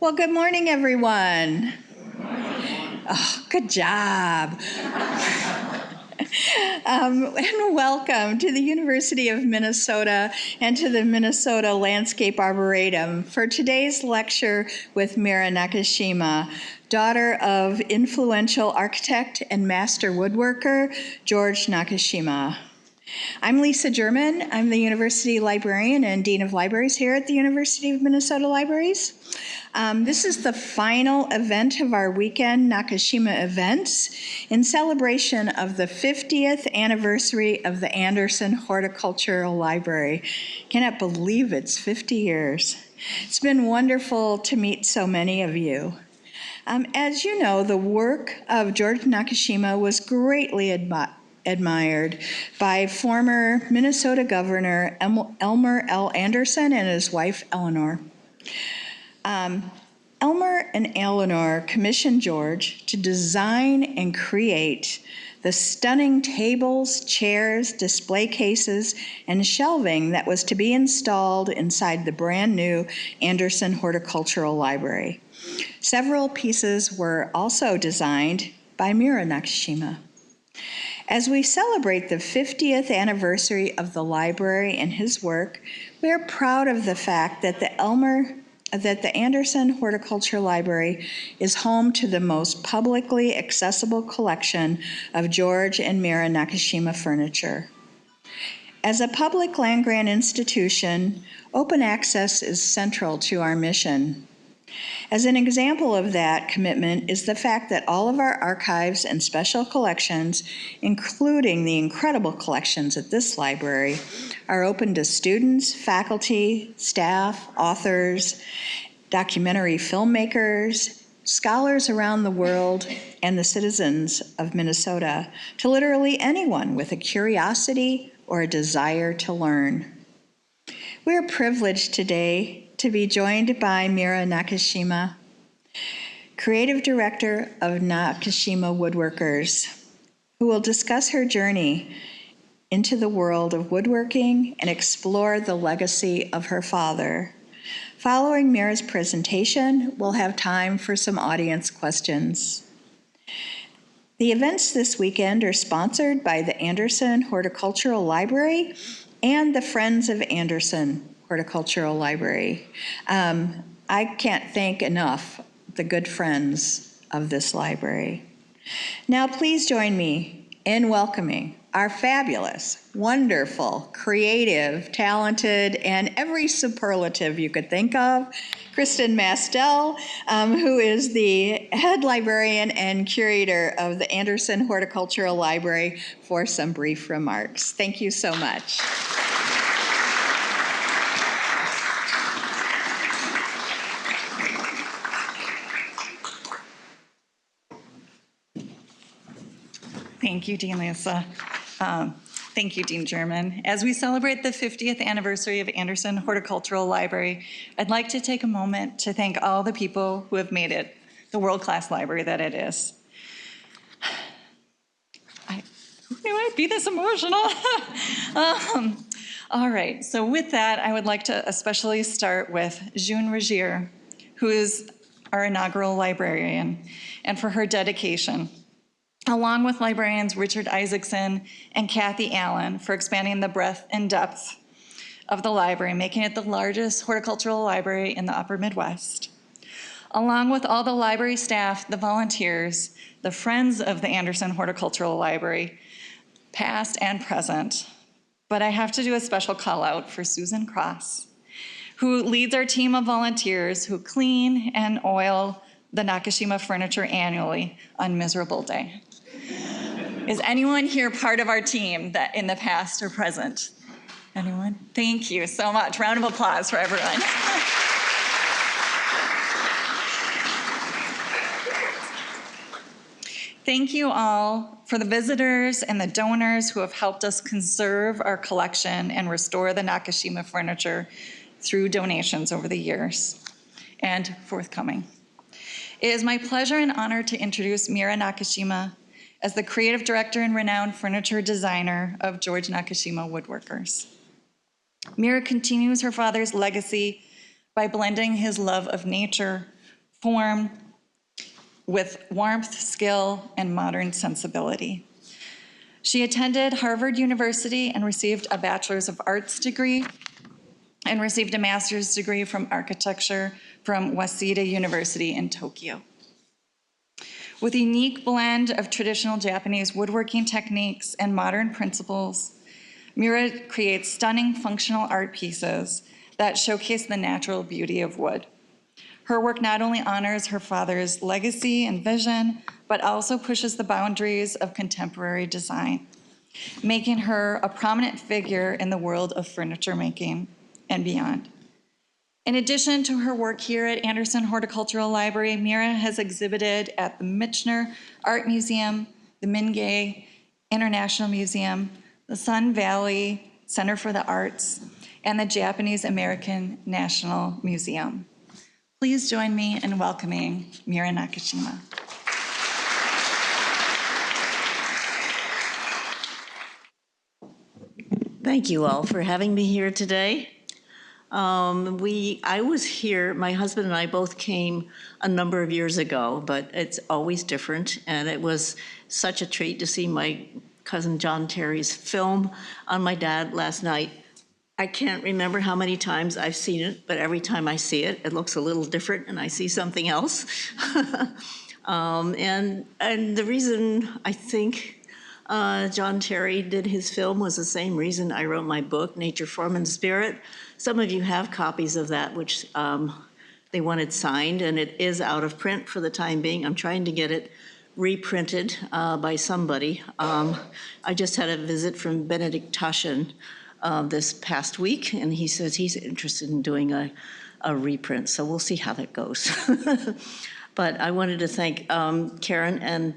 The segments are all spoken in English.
Well, good morning, everyone. Oh, good job. And welcome to the University of Minnesota and to the Minnesota Landscape Arboretum for today's lecture with Mira Nakashima, daughter of influential architect and master woodworker, George Nakashima. I'm Lisa German. I'm the University Librarian and Dean of Libraries here at the University of Minnesota Libraries. This is the final event of our weekend Nakashima events in celebration of the 50th anniversary of the Andersen Horticultural Library. Cannot believe it's 50 years. It's been wonderful to meet so many of you. As you know, the work of George Nakashima was greatly admired by former Minnesota Governor Elmer L. Andersen and his wife Eleanor. Elmer and Eleanor commissioned George to design and create the stunning tables, chairs, display cases, and shelving that was to be installed inside the brand new Andersen Horticultural Library. Several pieces were also designed by Mira Nakashima. As we celebrate the 50th anniversary of the library and his work, we are proud of the fact that the Andersen Horticultural Library is home to the most publicly accessible collection of George and Mira Nakashima furniture. As a public land-grant institution, open access is central to our mission. As an example of that commitment is the fact that all of our archives and special collections, including the incredible collections at this library, are open to students, faculty, staff, authors, documentary filmmakers, scholars around the world, and the citizens of Minnesota, to literally anyone with a curiosity or a desire to learn. We are privileged today to be joined by Mira Nakashima, Creative Director of Nakashima Woodworkers, who will discuss her journey into the world of woodworking and explore the legacy of her father. Following Mira's presentation, we'll have time for some audience questions. The events this weekend are sponsored by the Andersen Horticultural Library and the Friends of Andersen Horticultural Library. I can't thank enough the good friends of this library. Now please join me in welcoming our fabulous, wonderful, creative, talented, and every superlative you could think of, Kristen Mastel, who is the head librarian and curator of the Andersen Horticultural Library, for some brief remarks. Thank you so much. Thank you, Dean Lisa. Thank you, Dean German. As we celebrate the 50th anniversary of Andersen Horticultural Library, I'd like to take a moment to thank all the people who have made it the world-class library that it is. Who knew I'd be this emotional? All right, so with that, I would like to especially start with June Regier, who is our inaugural librarian, and for her dedication, along with librarians Richard Isaacson and Kathy Allen, for expanding the breadth and depth of the library, making it the largest horticultural library in the upper Midwest. Along with all the library staff, the volunteers, the friends of the Andersen Horticultural Library, past and present. But I have to do a special call out for Susan Cross, who leads our team of volunteers who clean and oil the Nakashima furniture annually on Miserable Day. Is anyone here part of our team that in the past or present? Anyone? Thank you so much. Round of applause for everyone. Thank you all for the visitors and the donors who have helped us conserve our collection and restore the Nakashima furniture through donations over the years and forthcoming. It is my pleasure and honor to introduce Mira Nakashima as the creative director and renowned furniture designer of George Nakashima Woodworkers. Mira continues her father's legacy by blending his love of nature form with warmth, skill, and modern sensibility. She attended Harvard University and received a Bachelor's of Arts degree and received a master's degree from architecture from Waseda University in Tokyo. With a unique blend of traditional Japanese woodworking techniques and modern principles, Mira creates stunning functional art pieces that showcase the natural beauty of wood. Her work not only honors her father's legacy and vision, but also pushes the boundaries of contemporary design, making her a prominent figure in the world of furniture making and beyond. In addition to her work here at Andersen Horticultural Library, Mira has exhibited at the Michener Art Museum, the Mingei International Museum, the Sun Valley Center for the Arts, and the Japanese American National Museum. Please join me in welcoming Mira Nakashima. Thank you all for having me here today. I was here, my husband and I both came a number of years ago, but it's always different, and it was such a treat to see my cousin John Terry's film on my dad last night. I can't remember how many times I've seen it, but every time I see it, it looks a little different and I see something else. And the reason I think John Terry did his film was the same reason I wrote my book, Nature, Form, and Spirit. Some of you have copies of that, which they wanted signed, and it is out of print for the time being. I'm trying to get it reprinted by somebody. I just had a visit from Benedict Taschen this past week, and he says he's interested in doing a reprint, so we'll see how that goes. But I wanted to thank Karen and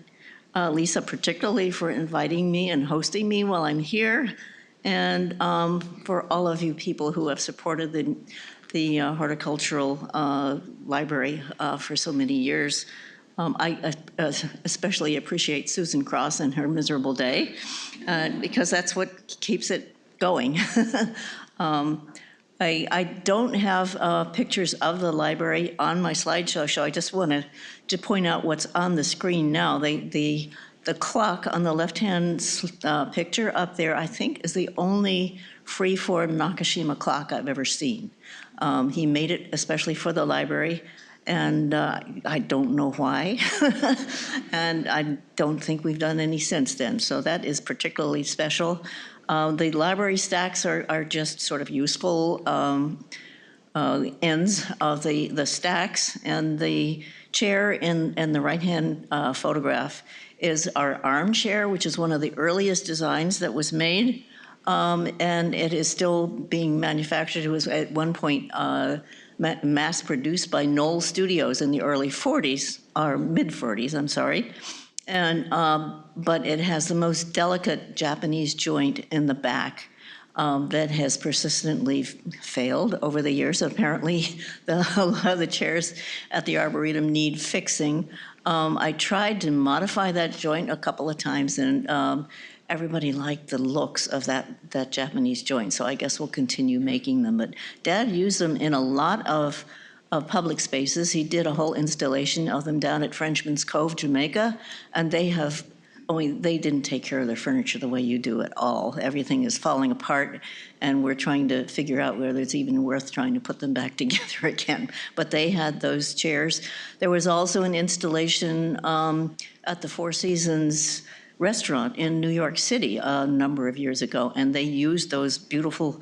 Lisa particularly for inviting me and hosting me while I'm here, and for all of you people who have supported the Horticultural Library for so many years. I especially appreciate Susan Cross and her miserable day, because that's what keeps it going. I don't have pictures of the library on my slideshow, so I just wanted to point out what's on the screen now. The clock on the left-hand picture up there, I think, is the only free-form Nakashima clock I've ever seen. He made it especially for the library, and I don't know why, and I don't think we've done any since then, so that is particularly special. The library stacks are just sort of useful ends of the stacks, and the chair in the right-hand photograph is our armchair, which is one of the earliest designs that was made, and it is still being manufactured. It was at one point mass-produced by Knoll Studios in the early 40s, or mid-40s, I'm sorry. And, but it has the most delicate Japanese joint in the back that has persistently failed over the years. Apparently, a lot of the chairs at the Arboretum need fixing. I tried to modify that joint a couple of times, and everybody liked the looks of that Japanese joint, so I guess we'll continue making them. But Dad used them in a lot of public spaces. He did a whole installation of them down at Frenchman's Cove, Jamaica, and they didn't take care of their furniture the way you do at all. Everything is falling apart, and we're trying to figure out whether it's even worth trying to put them back together again. But they had those chairs. There was also an installation at the Four Seasons restaurant in New York City a number of years ago, and they used those beautiful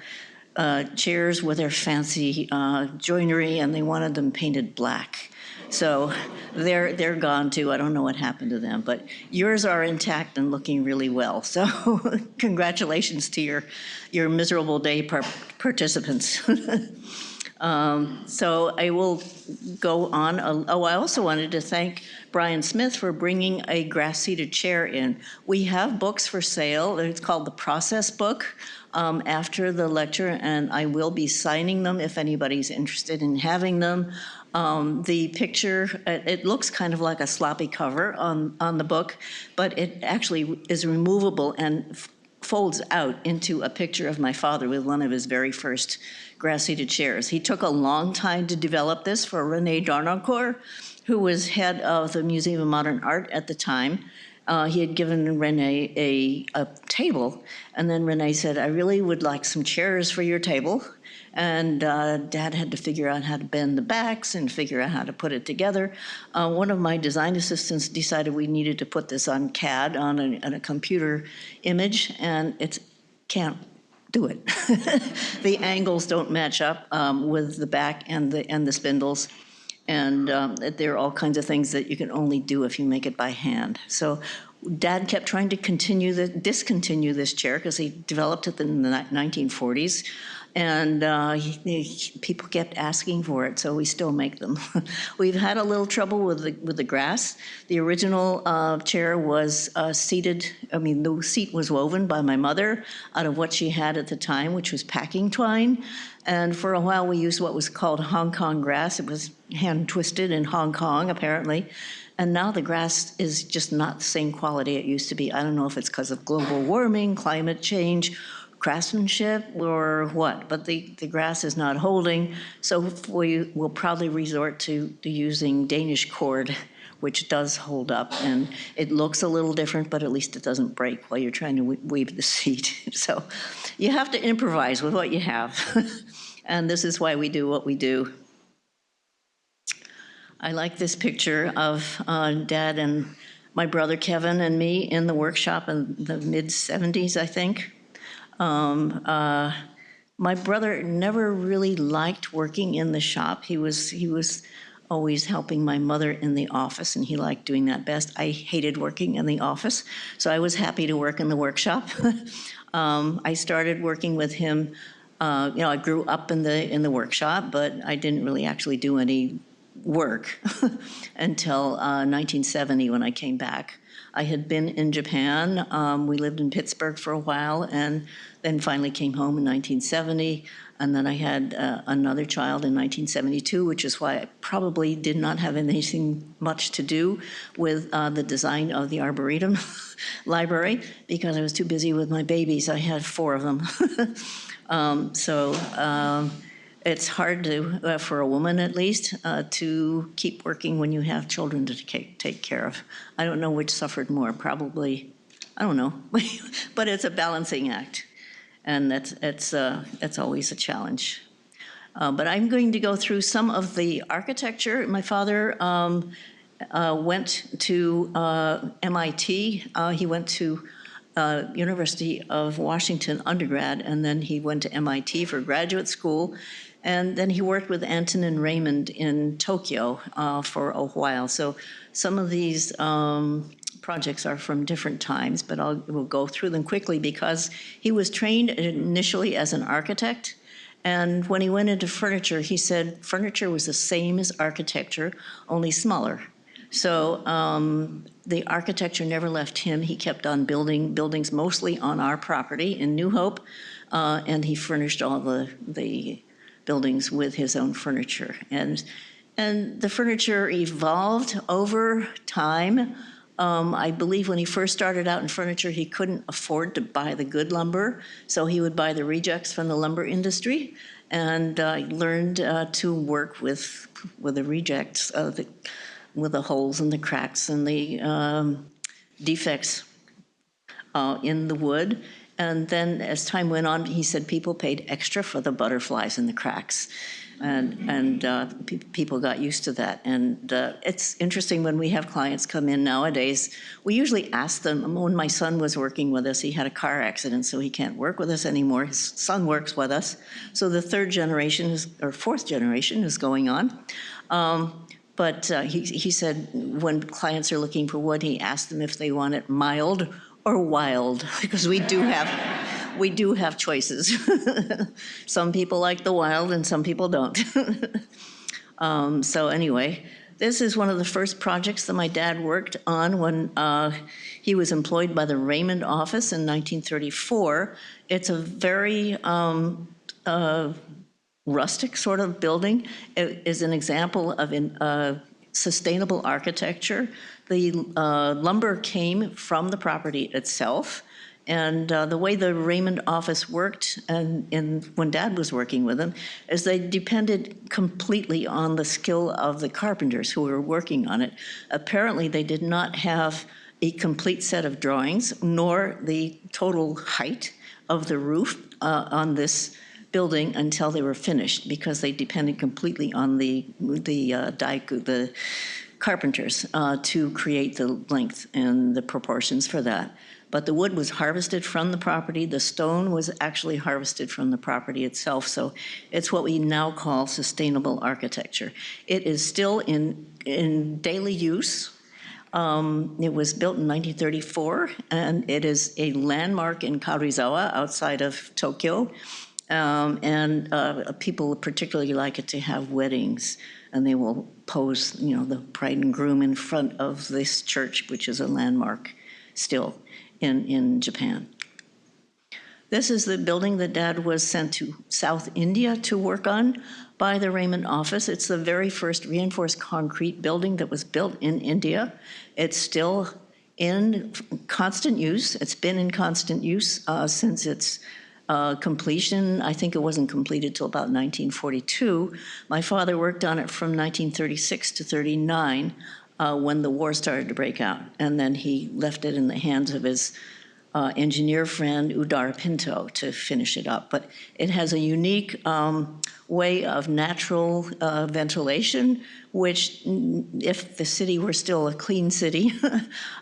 chairs with their fancy joinery, and they wanted them painted black. So they're gone too. I don't know what happened to them, but yours are intact and looking really well. So congratulations to your miserable day participants. So I will go on. I also wanted to thank Brian Smith for bringing a grass-seated chair in. We have books for sale. It's called the Process Book after the lecture, and I will be signing them if anybody's interested in having them. The picture, it looks kind of like a sloppy cover on the book, but it actually is removable and folds out into a picture of my father with one of his very first grass-seated chairs. He took a long time to develop this for René Darnoncourt, who was head of the Museum of Modern Art at the time, he had given Renee a table, and then Renee said, I really would like some chairs for your table. And Dad had to figure out how to bend the backs and figure out how to put it together. One of my design assistants decided we needed to put this on CAD, on a computer image, and it can't do it. The angles don't match up with the back and the spindles. And there are all kinds of things that you can only do if you make it by hand. So Dad kept trying to discontinue this chair because he developed it in the 1940s. And people kept asking for it, so we still make them. We've had a little trouble with the grass. The original chair was seated, the seat was woven by my mother out of what she had at the time, which was packing twine. And for a while, we used what was called Hong Kong grass. It was hand-twisted in Hong Kong, apparently. And now the grass is just not the same quality it used to be. I don't know if it's because of global warming, climate change, craftsmanship, or what, but the grass is not holding. So we will probably resort to using Danish cord, which does hold up. And it looks a little different, but at least it doesn't break while you're trying to weave the seat. So you have to improvise with what you have. And this is why we do what we do. I like this picture of Dad and my brother Kevin and me in the workshop in the mid-70s, I think. My brother never really liked working in the shop. He was always helping my mother in the office, and he liked doing that best. I hated working in the office, so I was happy to work in the workshop. I started working with him. I grew up in the workshop, but I didn't really actually do any work until 1970 when I came back. I had been in Japan. We lived in Pittsburgh for a while, and then finally came home in 1970. And then I had another child in 1972, which is why I probably did not have anything much to do with the design of the Arboretum library, because I was too busy with my babies. I had 4 of them. It's hard to, for a woman at least, to keep working when you have children to take care of. I don't know which suffered more, probably, I don't know, but it's a balancing act, and that's always a challenge. But I'm going to go through some of the architecture. My father went to MIT. He went to University of Washington undergrad, and then he went to MIT for graduate school. And then he worked with Anton and Raymond in Tokyo for a while. So some of these projects are from different times, but we'll go through them quickly because he was trained initially as an architect. And when he went into furniture, he said furniture was the same as architecture, only smaller. So the architecture never left him. He kept on building buildings mostly on our property in New Hope, and he furnished all the buildings with his own furniture. And the furniture evolved over time. I believe when he first started out in furniture, he couldn't afford to buy the good lumber, so he would buy the rejects from the lumber industry, and learned to work with the rejects, with the holes and the cracks and the defects in the wood. And then as time went on, he said people paid extra for the butterflies and the cracks. And people got used to that. And it's interesting when we have clients come in nowadays, we usually ask them, when my son was working with us, he had a car accident, so he can't work with us anymore. His son works with us. So the 4th generation is going on. But he said when clients are looking for wood, he asked them if they want it mild or wild, because we do have choices. Some people like the wild and some people don't. So anyway, this is one of the first projects that my dad worked on when he was employed by the Raymond office in 1934. It's a very rustic sort of building. It is an example of sustainable architecture. The lumber came from the property itself, And the way the Raymond office worked, and when Dad was working with them, is they depended completely on the skill of the carpenters who were working on it. Apparently, they did not have a complete set of drawings, nor the total height of the roof on this building until they were finished, because they depended completely on the carpenters to create the length and the proportions for that. But the wood was harvested from the property. The stone was actually harvested from the property itself. So it's what we now call sustainable architecture. It is still in daily use. It was built in 1934, and it is a landmark in Karuizawa outside of Tokyo. People particularly like it to have weddings, and they will pose, the bride and groom in front of this church, which is a landmark still in Japan. This is the building that Dad was sent to South India to work on by the Raymond office. It's the very first reinforced concrete building that was built in India. It's still in constant use. It's been in constant use since its completion. I think it wasn't completed till about 1942. My father worked on it from 1936 to 39 when the war started to break out. And then he left it in the hands of his engineer friend, Udar Pinto, to finish it up. But it has a unique way of natural ventilation, which, if the city were still a clean city,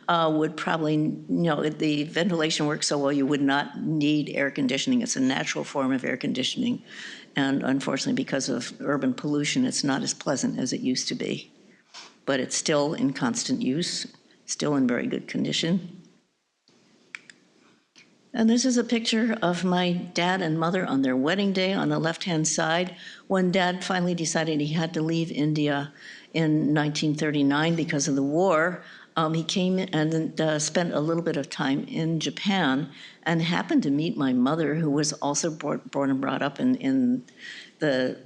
would probably, the ventilation works so well you would not need air conditioning. It's a natural form of air conditioning. And unfortunately, because of urban pollution, it's not as pleasant as it used to be. But it's still in constant use, still in very good condition. And this is a picture of my dad and mother on their wedding day on the left-hand side, when Dad finally decided he had to leave India in 1939 because of the war. He came and spent a little bit of time in Japan and happened to meet my mother, who was also born and brought up in the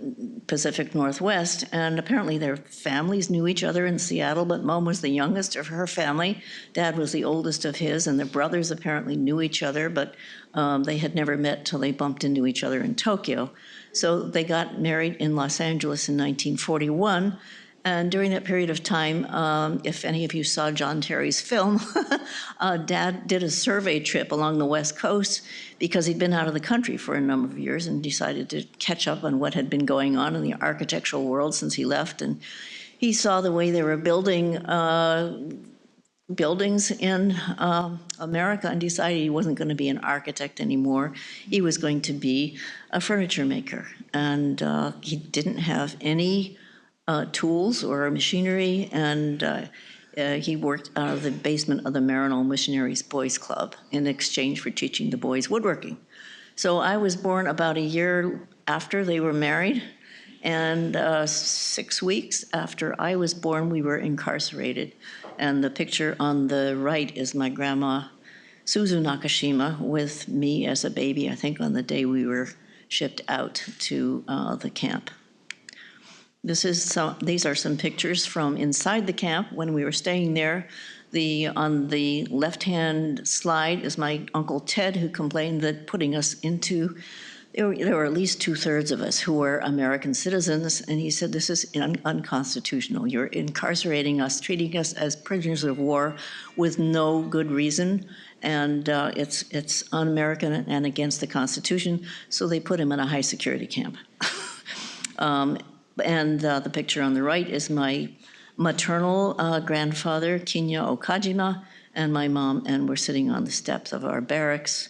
Pacific Northwest. And apparently their families knew each other in Seattle, but Mom was the youngest of her family. Dad was the oldest of his, and the brothers apparently knew each other, but they had never met till they bumped into each other in Tokyo. So they got married in Los Angeles in 1941. And during that period of time, if any of you saw John Terry's film, Dad did a survey trip along the West Coast because he'd been out of the country for a number of years and decided to catch up on what had been going on in the architectural world since he left. And he saw the way they were building buildings in America and decided he wasn't going to be an architect anymore. He was going to be a furniture maker. And he didn't have any tools or machinery, and he worked out of the basement of the Maryknoll Missionaries Boys Club in exchange for teaching the boys woodworking. So I was born about a year after they were married, and 6 weeks after I was born, we were incarcerated. And the picture on the right is my grandma, Suzu Nakashima, with me as a baby, I think on the day we were shipped out to the camp. These are some pictures from inside the camp when we were staying there. On the left-hand slide is my Uncle Ted, who complained that putting us into, there were at least 2/3 of us who were American citizens, and he said, this is unconstitutional. You're incarcerating us, treating us as prisoners of war with no good reason, and it's un-American and against the Constitution, so they put him in a high-security camp. And the picture on the right is my maternal grandfather, Kinya Okajima, and my mom, and we're sitting on the steps of our barracks.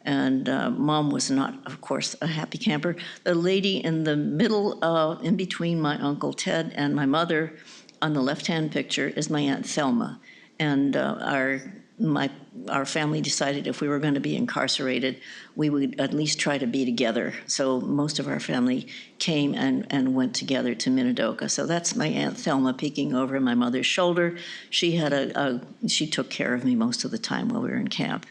And Mom was not, of course, a happy camper. The lady in the middle, in between my Uncle Ted and my mother, on the left-hand picture, is my Aunt Thelma. And our family decided if we were going to be incarcerated, we would at least try to be together. So most of our family came and went together to Minidoka. So that's my Aunt Thelma peeking over my mother's shoulder. She took care of me most of the time while we were in camp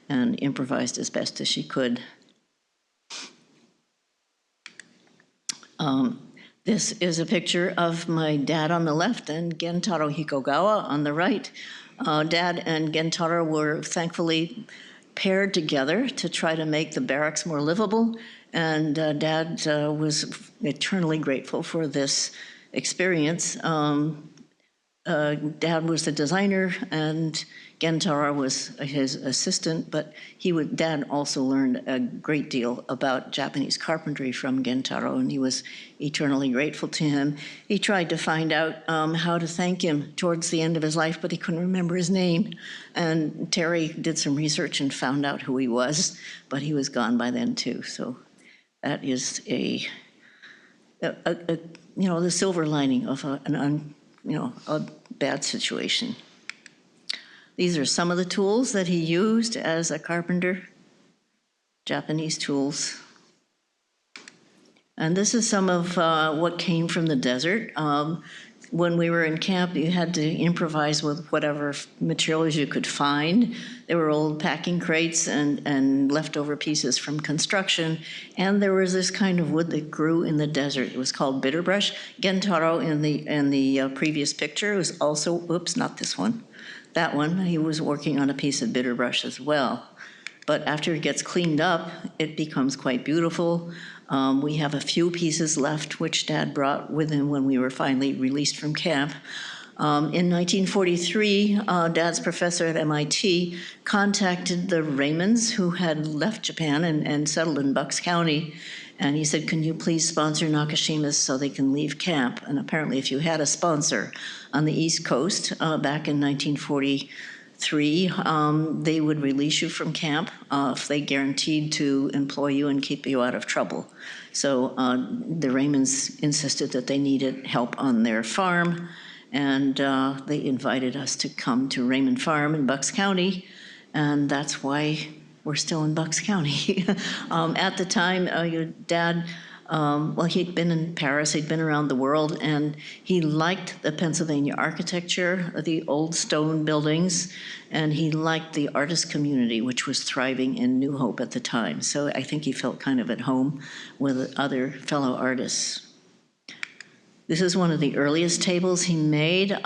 and improvised as best as she could. This is a picture of my dad on the left and Gentaro Hikogawa on the right. Dad and Gentaro were thankfully paired together to try to make the barracks more livable. And Dad was eternally grateful for this experience. Dad was the designer, and Gentaro was his assistant, but Dad also learned a great deal about Japanese carpentry from Gentaro, and he was eternally grateful to him. He tried to find out how to thank him towards the end of his life, but he couldn't remember his name. And Terry did some research and found out who he was, but he was gone by then too. So that is the silver lining of a bad situation. These are some of the tools that he used as a carpenter, Japanese tools. And this is some of what came from the desert. When we were in camp, you had to improvise with whatever materials you could find. There were old packing crates and leftover pieces from construction. And there was this kind of wood that grew in the desert. It was called bitterbrush. Gentaro in the previous picture was also, oops, not this one. That one, he was working on a piece of bitterbrush as well. But after it gets cleaned up, it becomes quite beautiful. We have a few pieces left, which Dad brought with him when we were finally released from camp. In 1943, Dad's professor at MIT contacted the Raymonds, who had left Japan and settled in Bucks County. And he said, can you please sponsor Nakashimas so they can leave camp? And apparently, if you had a sponsor on the East Coast back in 1943, they would release you from camp if they guaranteed to employ you and keep you out of trouble. So the Raymonds insisted that they needed help on their farm, and they invited us to come to Raymond Farm in Bucks County, and that's why we're still in Bucks County. At the time, your Dad, he'd been in Paris, he'd been around the world, and he liked the Pennsylvania architecture, the old stone buildings, and he liked the artist community, which was thriving in New Hope at the time. So I think he felt kind of at home with other fellow artists. This is one of the earliest tables he made.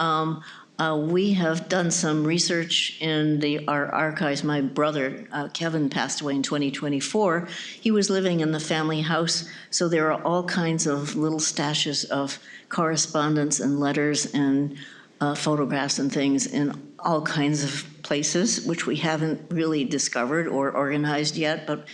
We have done some research in our archives. My brother, Kevin, passed away in 2024. He was living in the family house, so there are all kinds of little stashes of correspondence and letters and photographs and things in all kinds of places, which we haven't really discovered or organized yet, but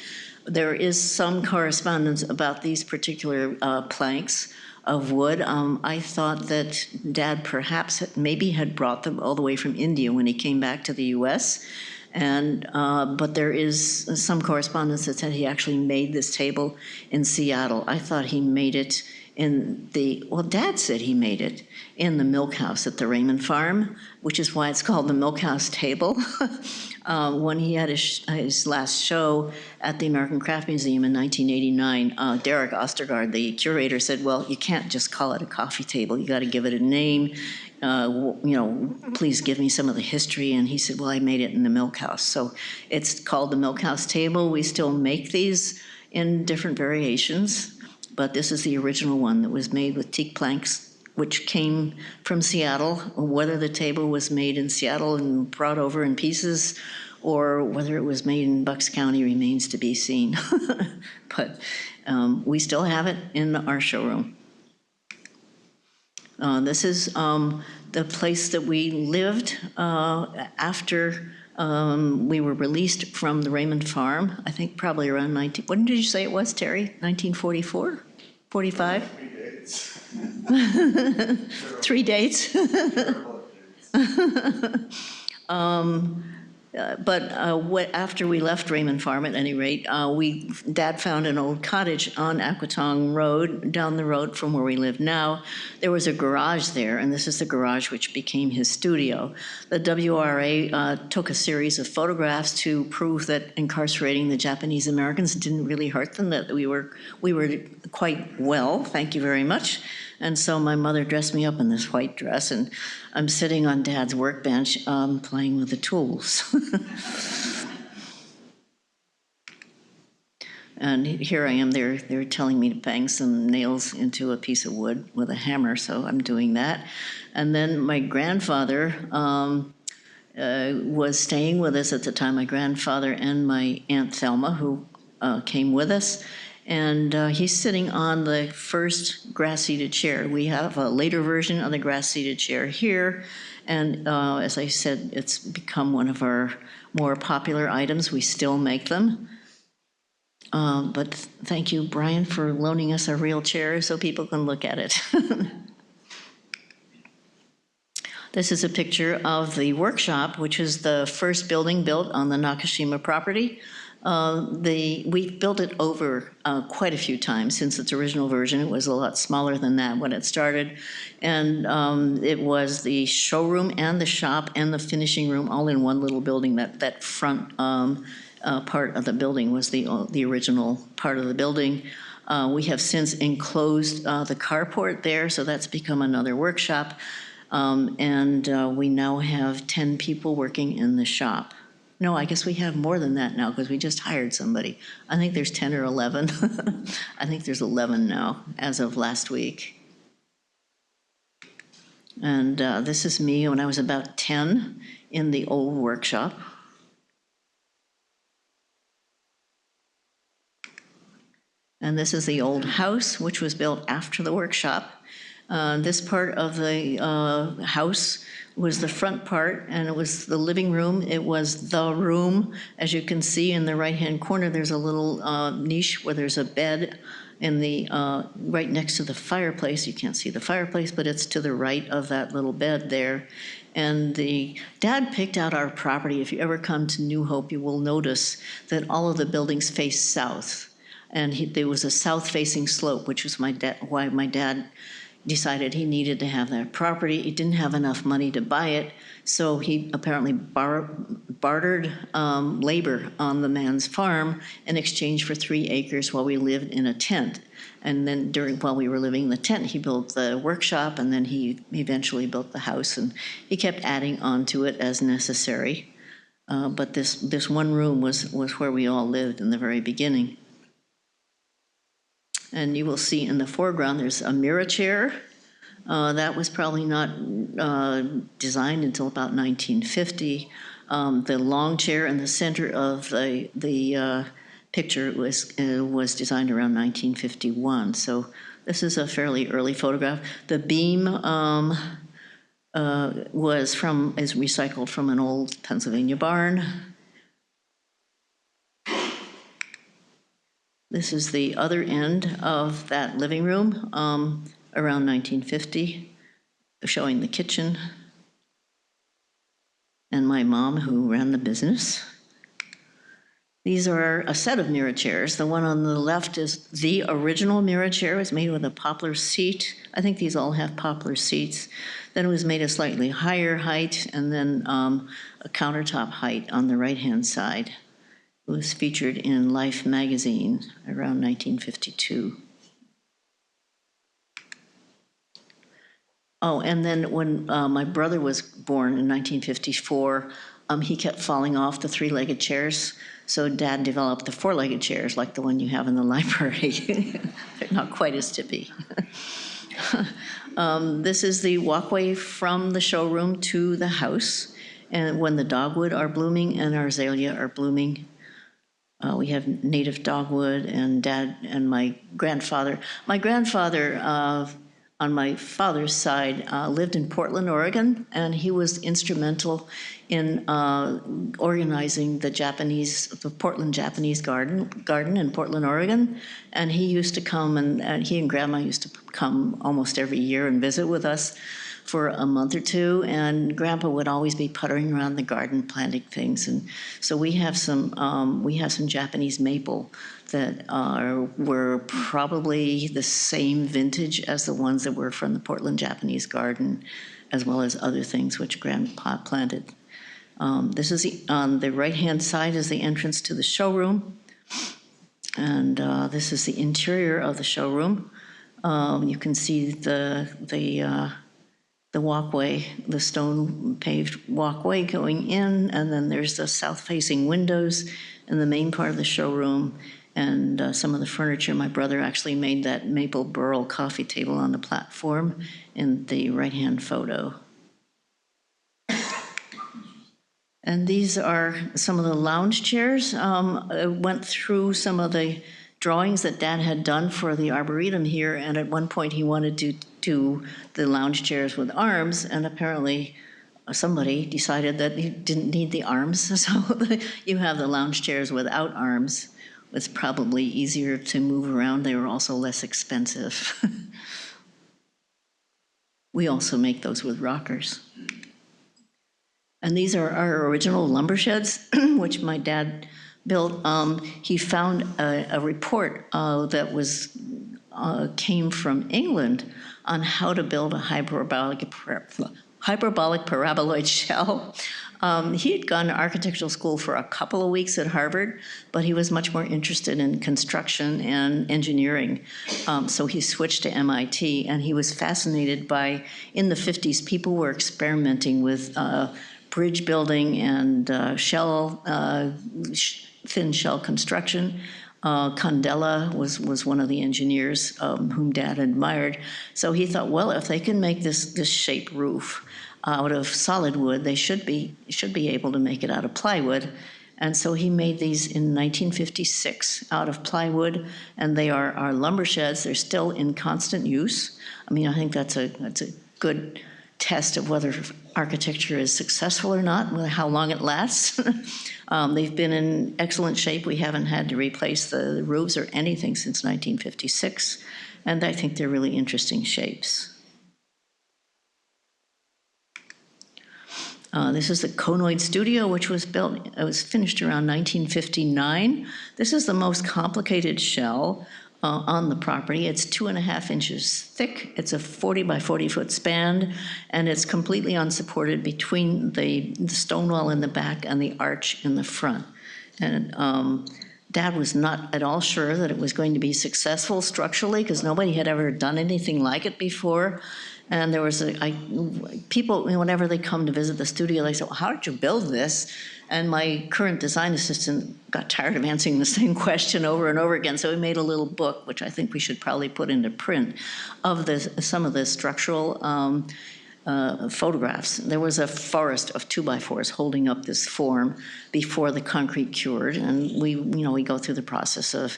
there is some correspondence about these particular planks of wood. I thought that Dad perhaps maybe had brought them all the way from India when he came back to the US. But there is some correspondence that said he actually made this table in Seattle. I thought he made it Dad said he made it in the milk house at the Raymond Farm, which is why it's called the milk house table. When he had his last show at the American Craft Museum in 1989, Derek Ostergaard, the curator, said, well, you can't just call it a coffee table. You got to give it a name. Please give me some of the history. And he said, well, I made it in the milk house. So it's called the milk house table. We still make these in different variations, but this is the original one that was made with teak planks, which came from Seattle. Whether the table was made in Seattle and brought over in pieces, or whether it was made in Bucks County remains to be seen. But we still have it in our showroom. This is the place that we lived after we were released from the Raymond Farm. I think probably around when did you say it was, Terry? 1944? 45? 3 dates. 3 dates. After we left Raymond Farm, at any rate, Dad found an old cottage on Aquatong Road, down the road from where we live now. There was a garage there, and this is the garage which became his studio. The WRA took a series of photographs to prove that incarcerating the Japanese Americans didn't really hurt them, that we were quite well, thank you very much. And so my mother dressed me up in this white dress, and I'm sitting on Dad's workbench playing with the tools. And here I am, they're telling me to bang some nails into a piece of wood with a hammer, so I'm doing that. And then my grandfather was staying with us at the time, my grandfather and my Aunt Thelma, who came with us. And he's sitting on the first grass-seated chair. We have a later version of the grass-seated chair here. And as I said, it's become one of our more popular items. We still make them. But thank you, Brian, for loaning us a real chair so people can look at it. This is a picture of the workshop, which is the first building built on the Nakashima property. We've built it over quite a few times since its original version. It was a lot smaller than that when it started. And it was the showroom and the shop and the finishing room all in one little building. That front part of the building was the original part of the building. We have since enclosed the carport there, so that's become another workshop. We now have 10 people working in the shop. No, I guess we have more than that now because we just hired somebody. I think there's 10 or 11. I think there's 11 now as of last week. And this is me when I was about 10 in the old workshop. And this is the old house, which was built after the workshop. This part of the house was the front part, and it was the living room. It was the room. As you can see in the right-hand corner, there's a little niche where there's a bed in the right next to the fireplace. You can't see the fireplace, but it's to the right of that little bed there. And the dad picked out our property. If you ever come to New Hope, you will notice that all of the buildings face south. And there was a south-facing slope, which was why my dad decided he needed to have that property. He didn't have enough money to buy it, so he apparently bartered labor on the man's farm in exchange for 3 acres while we lived in a tent. And then while we were living in the tent, he built the workshop, and then he eventually built the house, and he kept adding on to it as necessary. But this one room was where we all lived in the very beginning. And you will see in the foreground, there's a Mira chair. That was probably not designed until about 1950. The long chair in the center of the picture was designed around 1951. So this is a fairly early photograph. The beam is recycled from an old Pennsylvania barn. This is the other end of that living room, around 1950, showing the kitchen and my mom, who ran the business. These are a set of Mira chairs. The one on the left is the original Mira chair. It was made with a poplar seat. I think these all have poplar seats. Then it was made a slightly higher height, and then a countertop height on the right-hand side. It was featured in Life magazine around 1952. Oh, and then when my brother was born in 1954, he kept falling off the 3-legged chairs. So Dad developed the 4-legged chairs, like the one you have in the library. They're not quite as tippy. This is the walkway from the showroom to the house, and when the dogwood are blooming and our azalea are blooming. We have native dogwood, and Dad and my grandfather. My grandfather, on my father's side, lived in Portland, Oregon, and he was instrumental in organizing the Portland Japanese garden in Portland, Oregon. And he used to come, and he and Grandma used to come almost every year and visit with us for a month or two, and Grandpa would always be puttering around the garden planting things. And so we have some Japanese maple that were probably the same vintage as the ones that were from the Portland Japanese garden, as well as other things which Grandpa planted. This is on the right-hand side is the entrance to the showroom, and this is the interior of the showroom. You can see the walkway, the stone paved walkway going in, and then there's the south-facing windows in the main part of the showroom, and some of the furniture. My brother actually made that maple burl coffee table on the platform in the right-hand photo. And these are some of the lounge chairs. I went through some of the drawings that Dad had done for the Arboretum here, and at one point he wanted to do the lounge chairs with arms, and apparently somebody decided that he didn't need the arms, so you have the lounge chairs without arms. It's probably easier to move around. They were also less expensive. We also make those with rockers. And these are our original lumber sheds, which my dad built. He found a report that came from England on how to build a hyperbolic paraboloid shell. He had gone to architectural school for a couple of weeks at Harvard, but he was much more interested in construction and engineering. So he switched to MIT, and he was fascinated by, in the 50s, people were experimenting with bridge building and thin shell construction. Candela was one of the engineers whom Dad admired. So he thought, well, if they can make this shape roof out of solid wood, they should be able to make it out of plywood. And so he made these in 1956 out of plywood, and they are our lumber sheds. They're still in constant use. I mean, I think that's a good test of whether architecture is successful or not, how long it lasts. They've been in excellent shape. We haven't had to replace the roofs or anything since 1956, and I think they're really interesting shapes. This is the Conoid Studio, which was finished around 1959. This is the most complicated shell on the property. It's 2.5 inches thick. It's a 40 by 40 foot span, and it's completely unsupported between the stone wall in the back and the arch in the front. And Dad was not at all sure that it was going to be successful structurally, because nobody had ever done anything like it before. And there was people, whenever they come to visit the studio, they say, well, how did you build this? And my current design assistant got tired of answering the same question over and over again, so we made a little book, which I think we should probably put into print, of some of the structural photographs. There was a forest of 2x4s holding up this form before the concrete cured, and we go through the process of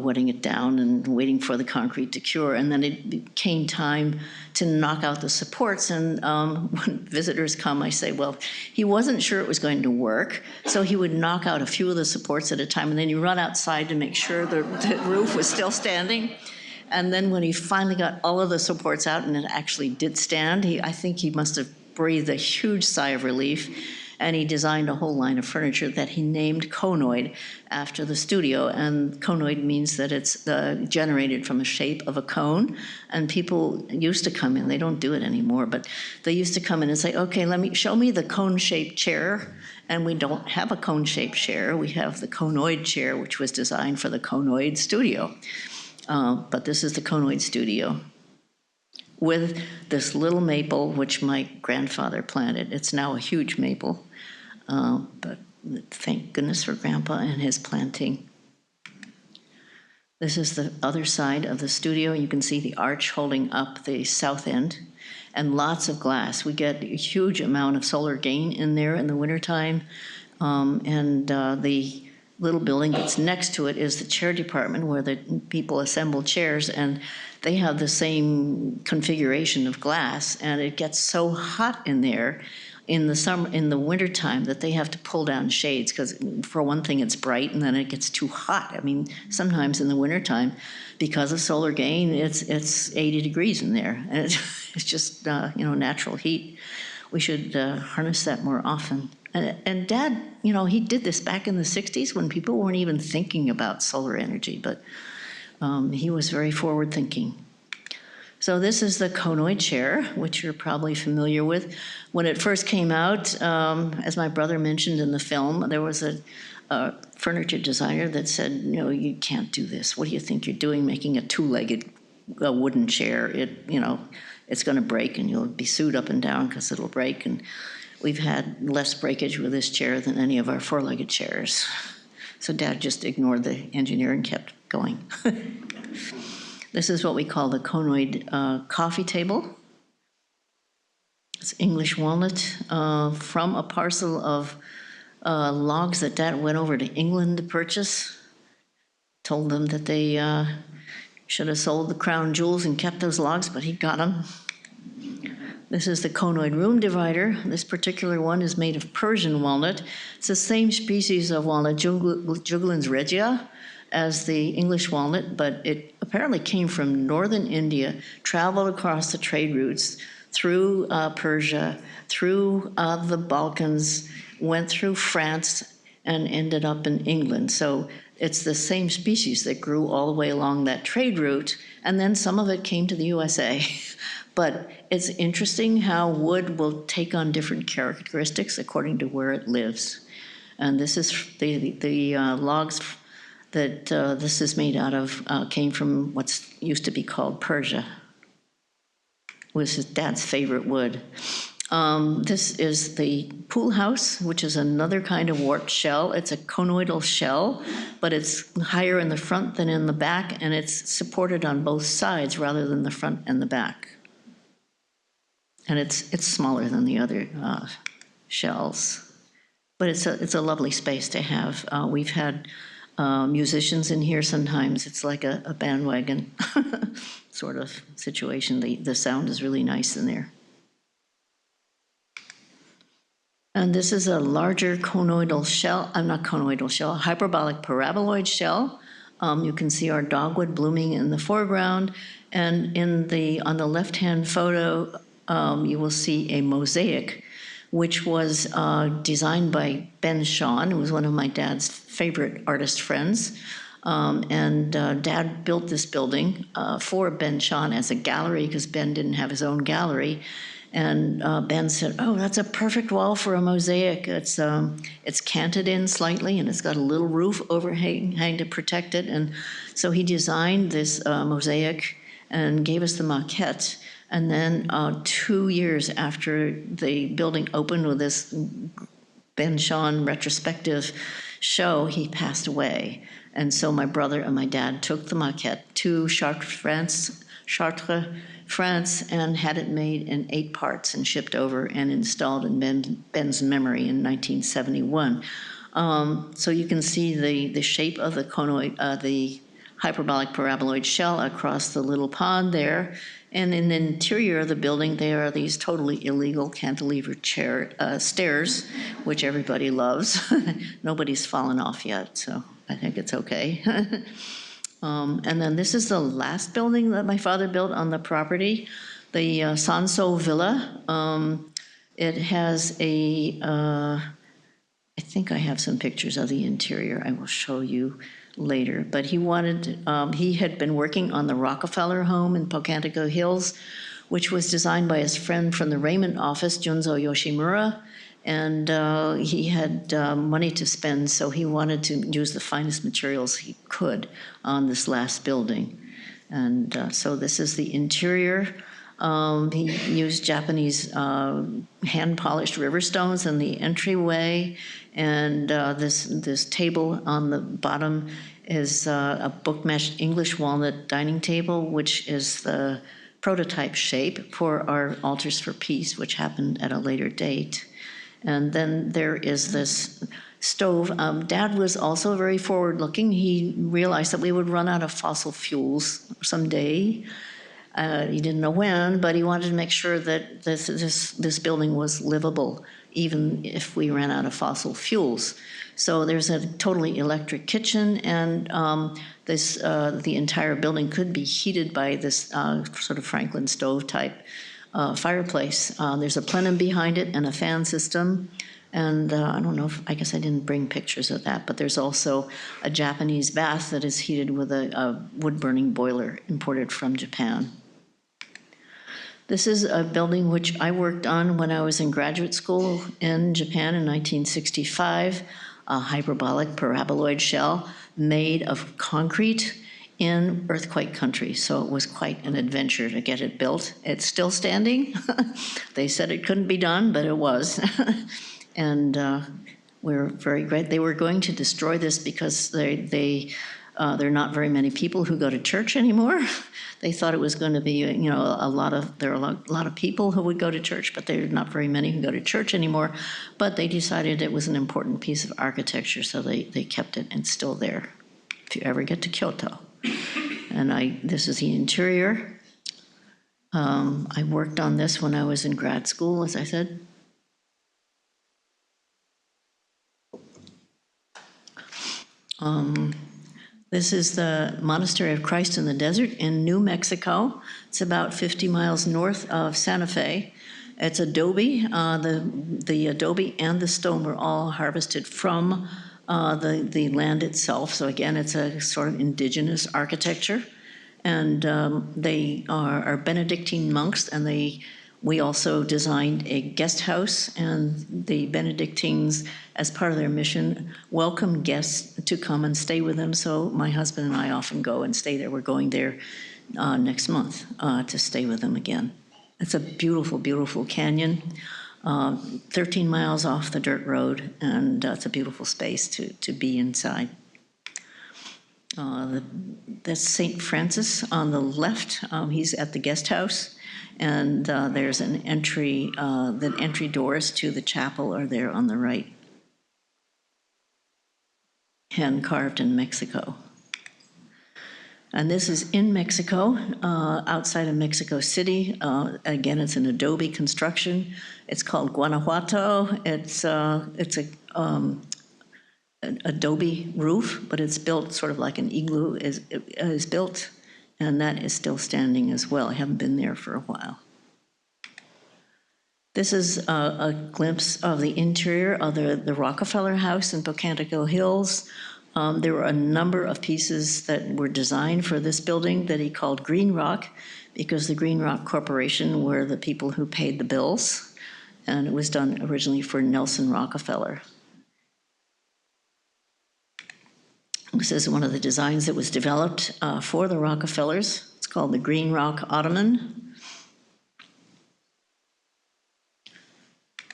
wetting it down and waiting for the concrete to cure, and then it came time to knock out the supports. And when visitors come, I say, well, he wasn't sure it was going to work, so he would knock out a few of the supports at a time, and then you run outside to make sure the roof was still standing. And then when he finally got all of the supports out and it actually did stand, I think he must have breathed a huge sigh of relief, and he designed a whole line of furniture that he named Conoid after the studio. And Conoid means that it's generated from a shape of a cone. And people used to come in, they don't do it anymore, but they used to come in and say, okay, show me the cone-shaped chair. And we don't have a cone-shaped chair. We have the Conoid chair, which was designed for the Conoid studio. But this is the Conoid Studio with this little maple, which my grandfather planted. It's now a huge maple, but thank goodness for Grandpa and his planting. This is the other side of the studio. You can see the arch holding up the south end, and lots of glass. We get a huge amount of solar gain in there in the wintertime, and the little building that's next to it is the chair department, where the people assemble chairs, and they have the same configuration of glass, and it gets so hot in there in the wintertime that they have to pull down shades, because for one thing it's bright and then it gets too hot. I mean, sometimes in the wintertime, because of solar gain, it's 80 degrees in there, and it's just natural heat. We should harness that more often. And Dad, he did this back in the 60s when people weren't even thinking about solar energy, but he was very forward-thinking. So this is the Conoid chair, which you're probably familiar with. When it first came out, as my brother mentioned in the film, there was a furniture designer that said, you can't do this. What do you think you're doing, making a two-legged wooden chair? It's going to break, and you'll be sued up and down because it'll break. And we've had less breakage with this chair than any of our four-legged chairs. So Dad just ignored the engineer and kept going. This is what we call the Conoid coffee table. It's English walnut from a parcel of logs that Dad went over to England to purchase. Told them that they should have sold the crown jewels and kept those logs, but he got them. This is the conoid room divider. This particular one is made of Persian walnut. It's the same species of walnut, Juglans regia, as the English walnut, but it apparently came from northern India, traveled across the trade routes through Persia, through the Balkans, went through France, and ended up in England. So it's the same species that grew all the way along that trade route, and then some of it came to the USA. But it's interesting how wood will take on different characteristics according to where it lives. And this is the logs that this is made out of came from what's used to be called Persia, was his dad's favorite wood. This is the pool house, which is another kind of warped shell. It's a conoidal shell, but it's higher in the front than in the back, and it's supported on both sides rather than the front and the back. And it's smaller than the other shells, but it's a lovely space to have. We've had musicians in here sometimes. It's like a bandwagon sort of situation. The sound is really nice in there. And this is a larger conoidal shell, not conoidal shell, hyperbolic paraboloid shell. You can see our dogwood blooming in the foreground, and on the left-hand photo, you will see a mosaic, which was designed by Ben Shawn, who was one of my dad's favorite artist friends. Dad built this building for Ben Shawn as a gallery, because Ben didn't have his own gallery. And Ben said, "Oh, that's a perfect wall for a mosaic. It's canted in slightly, and it's got a little roof overhang to protect it." And so he designed this mosaic and gave us the maquette. And then 2 years after the building opened with this Ben Shawn retrospective show, he passed away. And so my brother and my dad took the maquette to Chartres, France, and had it made in 8 parts and shipped over and installed in Ben's memory in 1971. So you can see the shape of the conoid, the hyperbolic paraboloid shell across the little pond there. And in the interior of the building, there are these totally illegal cantilever stairs, which everybody loves. Nobody's fallen off yet, so I think it's okay. And then this is the last building that my father built on the property, the Sanso Villa. It has I think I have some pictures of the interior I will show you later. But he had been working on the Rockefeller home in Pocantico Hills, which was designed by his friend from the Raymond office, Junzo Yoshimura. And he had money to spend, so he wanted to use the finest materials he could on this last building. And so this is the interior. He used Japanese hand-polished river stones in the entryway. And this table on the bottom is a book-meshed English walnut dining table, which is the prototype shape for our Altars for Peace, which happened at a later date. And then there is this stove. Dad was also very forward-looking. He realized that we would run out of fossil fuels someday. He didn't know when, but he wanted to make sure that this building was livable, even if we ran out of fossil fuels. So there's a totally electric kitchen, and the entire building could be heated by this sort of Franklin stove type fireplace. There's a plenum behind it and a fan system. And I don't know I guess I didn't bring pictures of that, but there's also a Japanese bath that is heated with a wood-burning boiler imported from Japan. This is a building which I worked on when I was in graduate school in Japan in 1965, a hyperbolic paraboloid shell made of concrete in earthquake country. So it was quite an adventure to get it built. It's still standing. They said it couldn't be done, but it was. And we're very great. They were going to destroy this because they There are not very many people who go to church anymore. They thought it was going to be, there are a lot of people who would go to church, but there are not very many who go to church anymore. But they decided it was an important piece of architecture, so they kept it, and it's still there if you ever get to Kyoto. And this is the interior. I worked on this when I was in grad school, as I said. This is the Monastery of Christ in the Desert in New Mexico. It's about 50 miles north of Santa Fe. It's adobe. The adobe and the stone were all harvested from the land itself. So again, it's a sort of indigenous architecture. And they are Benedictine monks, and we also designed a guest house, and the Benedictines, as part of their mission, welcome guests to come and stay with them. So my husband and I often go and stay there. We're going there next month to stay with them again. It's a beautiful, beautiful canyon, 13 miles off the dirt road, and it's a beautiful space to be inside. That's St. Francis on the left. He's at the guest house. And there's an entry, the entry doors to the chapel are there on the right. Hand carved in Mexico. And this is in Mexico, outside of Mexico City. Again, it's an adobe construction. It's called Guanajuato. It's an adobe roof, but it's built sort of like an igloo is built. And that is still standing as well. I haven't been there for a while. This is a glimpse of the interior of the Rockefeller House in Pocantico Hills. There were a number of pieces that were designed for this building that he called Green Rock, because the Green Rock Corporation were the people who paid the bills. And it was done originally for Nelson Rockefeller. This is one of the designs that was developed for the Rockefellers. It's called the Green Rock Ottoman.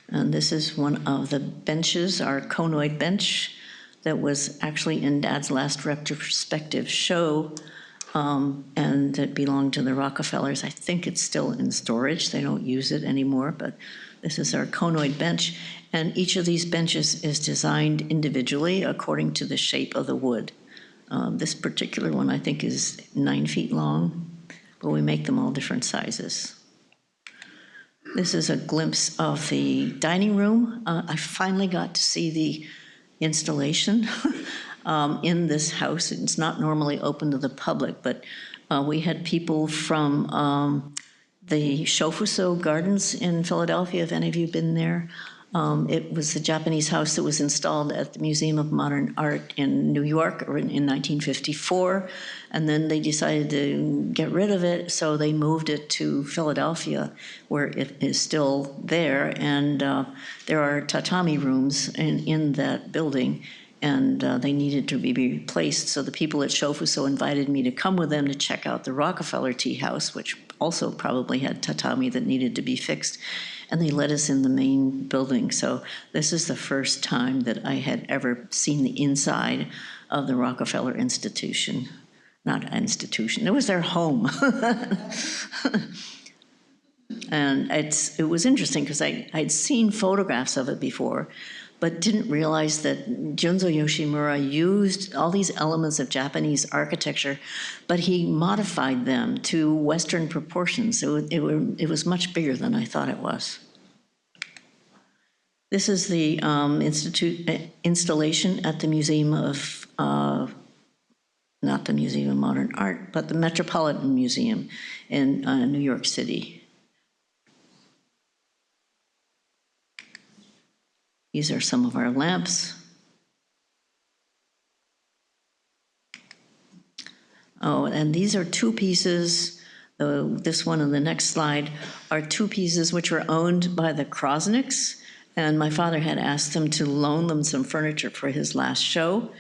And this is one of the benches, our conoid bench, that was actually in Dad's last retrospective show, and it belonged to the Rockefellers. I think it's still in storage. They don't use it anymore, but this is our conoid bench. And each of these benches is designed individually according to the shape of the wood. This particular one, I think, is 9 feet long, but we make them all different sizes. This is a glimpse of the dining room. I finally got to see the installation in this house. It's not normally open to the public, but we had people from the Shofuso Gardens in Philadelphia, if any of you have been there. It was the Japanese house that was installed at the Museum of Modern Art in New York in 1954, and then they decided to get rid of it, so they moved it to Philadelphia, where it is still there, and there are tatami rooms in that building, and they needed to be replaced, so the people at Shofuso invited me to come with them to check out the Rockefeller Tea House, which also probably had tatami that needed to be fixed. And they let us in the main building. So this is the first time that I had ever seen the inside of the Rockefeller Institution. Not institution, it was their home. And it was interesting because I'd seen photographs of it before, but didn't realize that Junzo Yoshimura used all these elements of Japanese architecture, but he modified them to Western proportions. It was much bigger than I thought it was. This is the installation at the Museum of, not the Museum of Modern Art, but the Metropolitan Museum in New York City. These are some of our lamps. Oh, and these are two pieces. This one and the next slide are two pieces which were owned by the Krosnicks. And my father had asked them to loan them some furniture for his last show.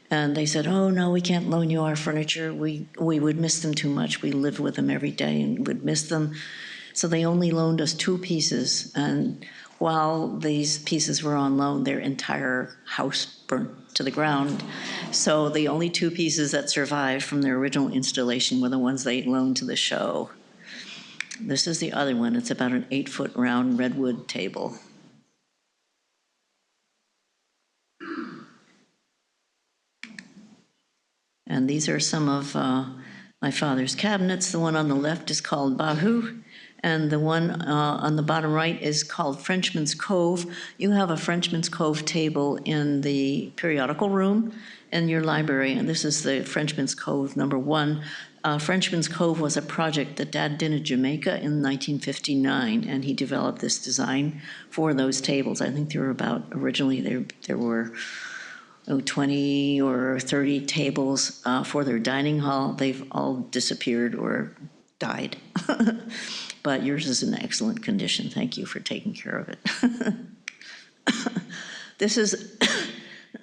And they said, oh, no, we can't loan you our furniture. We would miss them too much. We lived with them every day and would miss them. So they only loaned us two pieces. And while these pieces were on loan, their entire house burnt to the ground. So the only two pieces that survived from their original installation were the ones they loaned to the show. This is the other one. It's about an 8-foot round redwood table. And these are some of my father's cabinets. The one on the left is called Bahu, and the one on the bottom right is called Frenchman's Cove. You have a Frenchman's Cove table in the periodical room in your library, and this is the Frenchman's Cove #1. Frenchman's Cove was a project that Dad did in Jamaica in 1959, and he developed this design for those tables. I think there were about, originally there were 20 or 30 tables for their dining hall. They've all disappeared or died. But yours is in excellent condition. Thank you for taking care of it. This is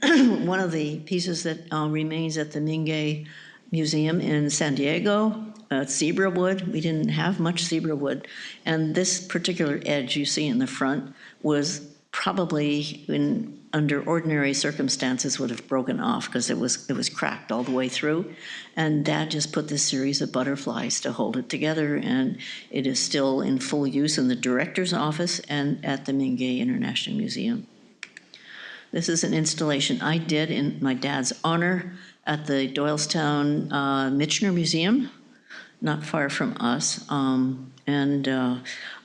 one of the pieces that remains at the Mingei Museum in San Diego. Zebra wood. We didn't have much zebra wood. And this particular edge you see in the front was probably under ordinary circumstances would have broken off because it was cracked all the way through. And Dad just put this series of butterflies to hold it together, and it is still in full use in the director's office and at the Mingei International Museum. This is an installation I did in my dad's honor at the Doylestown Michener Museum, not far from us.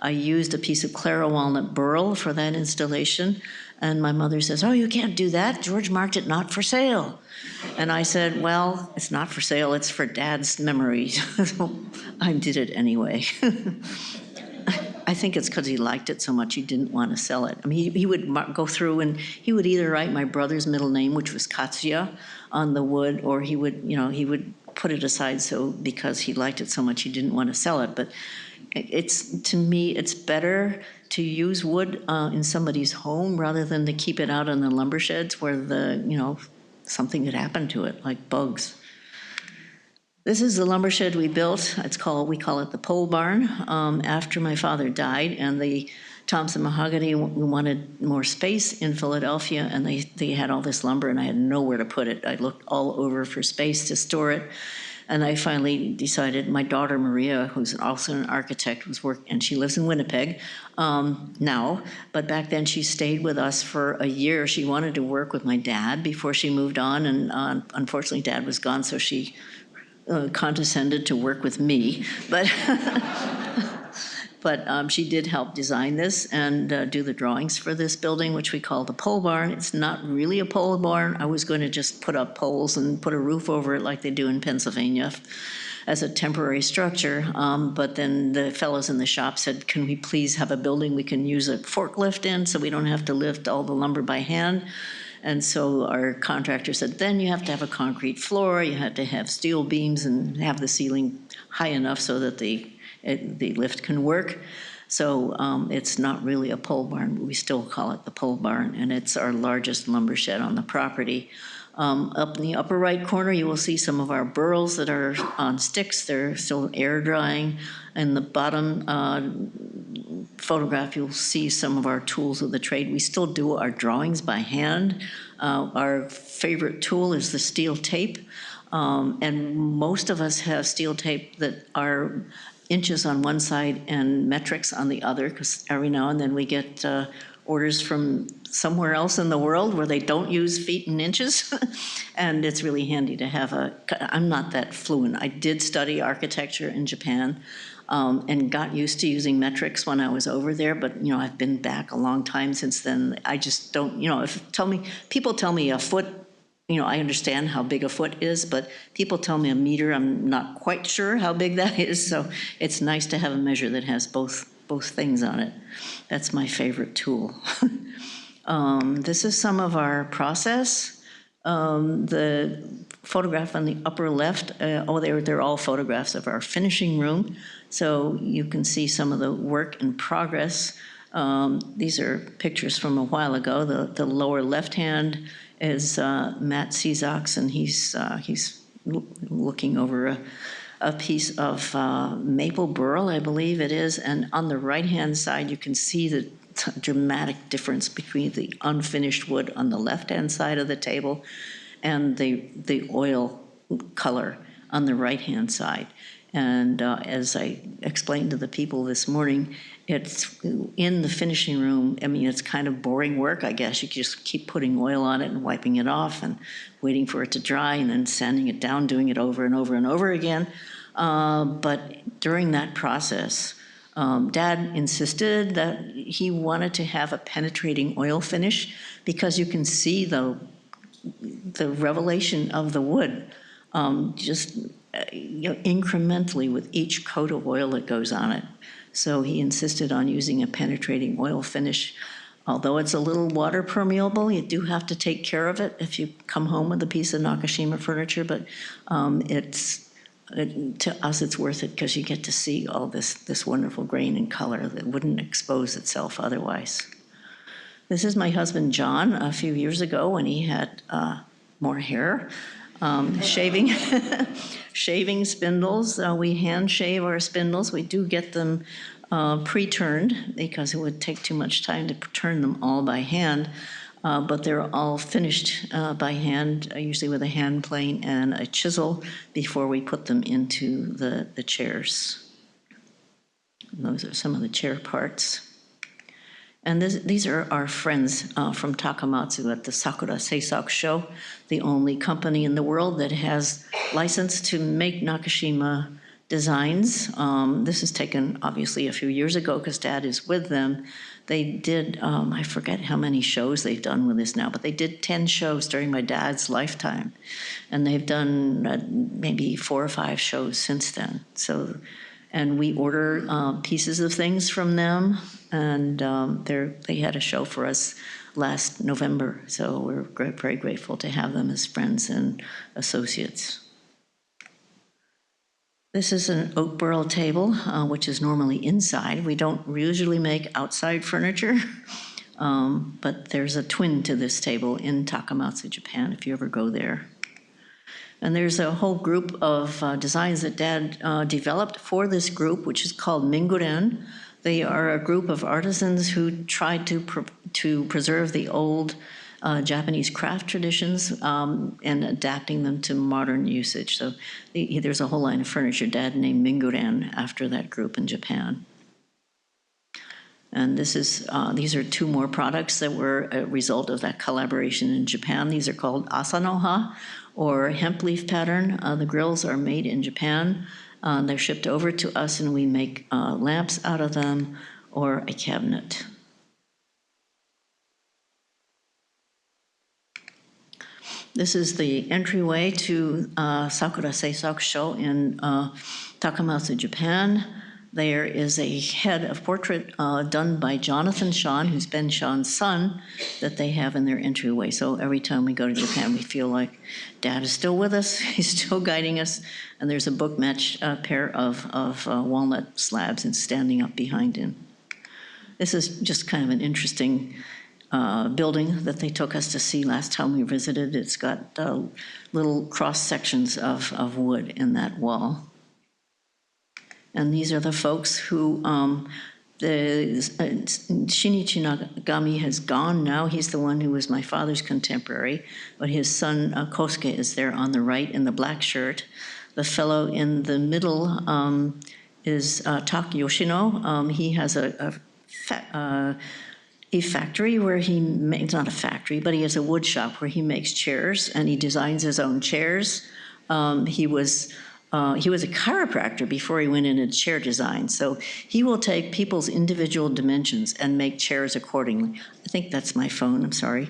I used a piece of Clara walnut burl for that installation. And my mother says, "Oh, you can't do that. George marked it not for sale." And I said, "Well, it's not for sale. It's for Dad's memories." So I did it anyway. I think it's because he liked it so much he didn't want to sell it. I mean, he would go through and he would either write my brother's middle name, which was Katsuya, on the wood, or he would put it aside because he liked it so much he didn't want to sell it. But to me, it's better to use wood in somebody's home rather than to keep it out in the lumber sheds where something could happen to it, like bugs. This is the lumber shed we built. We call it the pole barn. After my father died, and the Thompson Mahogany wanted more space in Philadelphia, and they had all this lumber, and I had nowhere to put it. I looked all over for space to store it. And I finally decided, my daughter Maria, who's also an architect, and she lives in Winnipeg now, but back then she stayed with us for a year. She wanted to work with my dad before she moved on, and unfortunately Dad was gone, so she condescended to work with me. But she did help design this and do the drawings for this building, which we call the pole barn. It's not really a pole barn. I was going to just put up poles and put a roof over it like they do in Pennsylvania as a temporary structure. But then the fellows in the shop said, "Can we please have a building we can use a forklift in so we don't have to lift all the lumber by hand?" And so our contractor said, "Then you have to have a concrete floor, you have to have steel beams and have the ceiling high enough so that the lift can work." So it's not really a pole barn, but we still call it the pole barn, and it's our largest lumber shed on the property. Up in the upper right corner, you will see some of our burls that are on sticks. They're still air drying. In the bottom photograph, you'll see some of our tools of the trade. We still do our drawings by hand. Our favorite tool is the steel tape, and most of us have steel tape that are inches on one side and metrics on the other, because every now and then we get orders from somewhere else in the world where they don't use feet and inches. And it's really handy to have I'm not that fluent. I did study architecture in Japan and got used to using metrics when I was over there, but I've been back a long time since then. I just don't, people tell me a foot, I understand how big a foot is, but people tell me a meter, I'm not quite sure how big that is. So it's nice to have a measure that has both things on it. That's my favorite tool. This is some of our process. The photograph on the upper left, they're all photographs of our finishing room. So you can see some of the work in progress. These are pictures from a while ago. The lower left hand is Matt Cezaks, and he's looking over a piece of maple burl, I believe it is. And on the right-hand side, you can see that a dramatic difference between the unfinished wood on the left-hand side of the table and the oil color on the right-hand side. And as I explained to the people this morning, it's in the finishing room. I mean, it's kind of boring work, I guess. You just keep putting oil on it and wiping it off and waiting for it to dry and then sanding it down, doing it over and over and over again. But during that process, Dad insisted that he wanted to have a penetrating oil finish because you can see the revelation of the wood just incrementally with each coat of oil that goes on it. So he insisted on using a penetrating oil finish. Although it's a little water permeable, you do have to take care of it if you come home with a piece of Nakashima furniture, but to us it's worth it because you get to see all this wonderful grain and color that wouldn't expose itself otherwise. This is my husband John a few years ago when he had more hair. Shaving, shaving spindles. We hand shave our spindles. We do get them pre-turned because it would take too much time to turn them all by hand. But they're all finished by hand, usually with a hand plane and a chisel before we put them into the chairs. And those are some of the chair parts. And these are our friends from Takamatsu at the Sakura Seisaku Show, the only company in the world that has license to make Nakashima designs. This is taken obviously a few years ago because Dad is with them. They did, I forget how many shows they've done with this now, but they did 10 shows during my dad's lifetime. And they've done maybe 4 or 5 shows since then. So, and we order pieces of things from them. And they had a show for us last November, so we're very grateful to have them as friends and associates. This is an oak burl table, which is normally inside. We don't usually make outside furniture, but there's a twin to this table in Takamatsu, Japan, if you ever go there. And there's a whole group of designs that Dad developed for this group, which is called Minguren. They are a group of artisans who tried to preserve the old Japanese craft traditions and adapting them to modern usage. So there's a whole line of furniture Dad named Minguren after that group in Japan. And these are 2 more products that were a result of that collaboration in Japan. These are called asanoha, or hemp leaf pattern. The grills are made in Japan. They're shipped over to us and we make lamps out of them or a cabinet. This is the entryway to Sakura Seisaku Show in Takamatsu, Japan. There is a head of portrait done by Jonathan Sean, who's Ben Sean's son, that they have in their entryway. So every time we go to Japan, we feel like Dad is still with us, he's still guiding us, and there's a book-matched pair of walnut slabs and standing up behind him. This is just kind of an interesting building that they took us to see last time we visited. It's got little cross sections of wood in that wall. And these are the folks who, Shinichi Nagami has gone now. He's the one who was my father's contemporary, but his son Kosuke is there on the right in the black shirt. The fellow in the middle is Tak Yoshino. He has a factory where he makes, not a factory, but he has a wood shop where he makes chairs and he designs his own chairs. He was a chiropractor before he went into chair design, so he will take people's individual dimensions and make chairs accordingly. I think that's my phone, I'm sorry.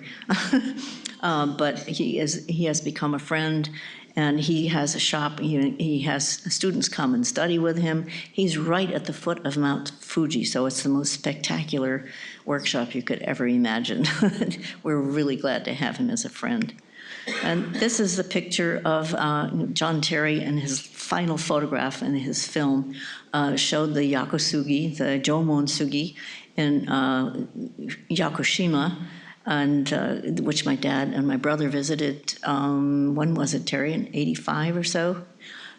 But he has become a friend, and he has a shop. He has students come and study with him. He's right at the foot of Mount Fuji, so it's the most spectacular workshop you could ever imagine. We're really glad to have him as a friend. And this is the picture of John Terry, and his final photograph in his film showed the yakusugi, the Jomon sugi in Yakushima, and which my dad and my brother visited, when was it, Terry, in 85 or so?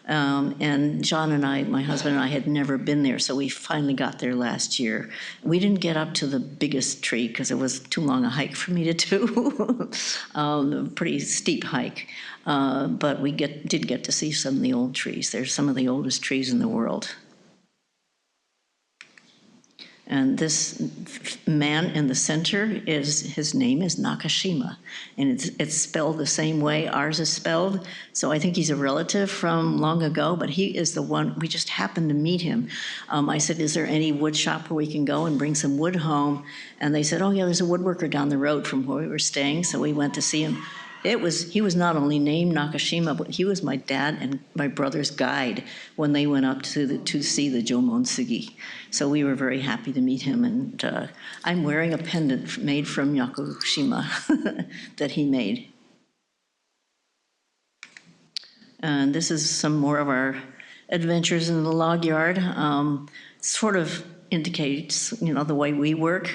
And John and I, my husband and I, had never been there, so we finally got there last year. We didn't get up to the biggest tree because it was too long a hike for me to do, a pretty steep hike. But we did get to see some of the old trees. They're some of the oldest trees in the world. And this man in the center, his name is Nakashima, and it's spelled the same way ours is spelled. So I think he's a relative from long ago, but he is the one, we just happened to meet him. I said, is there any wood shop where we can go and bring some wood home? And they said, oh yeah, there's a woodworker down the road from where we were staying, so we went to see him. He was not only named Nakashima, but he was my dad and my brother's guide when they went up to see the Jomon-sugi. So we were very happy to meet him, and I'm wearing a pendant made from Yakushima that he made. And this is some more of our adventures in the log yard. Sort of indicates, the way we work.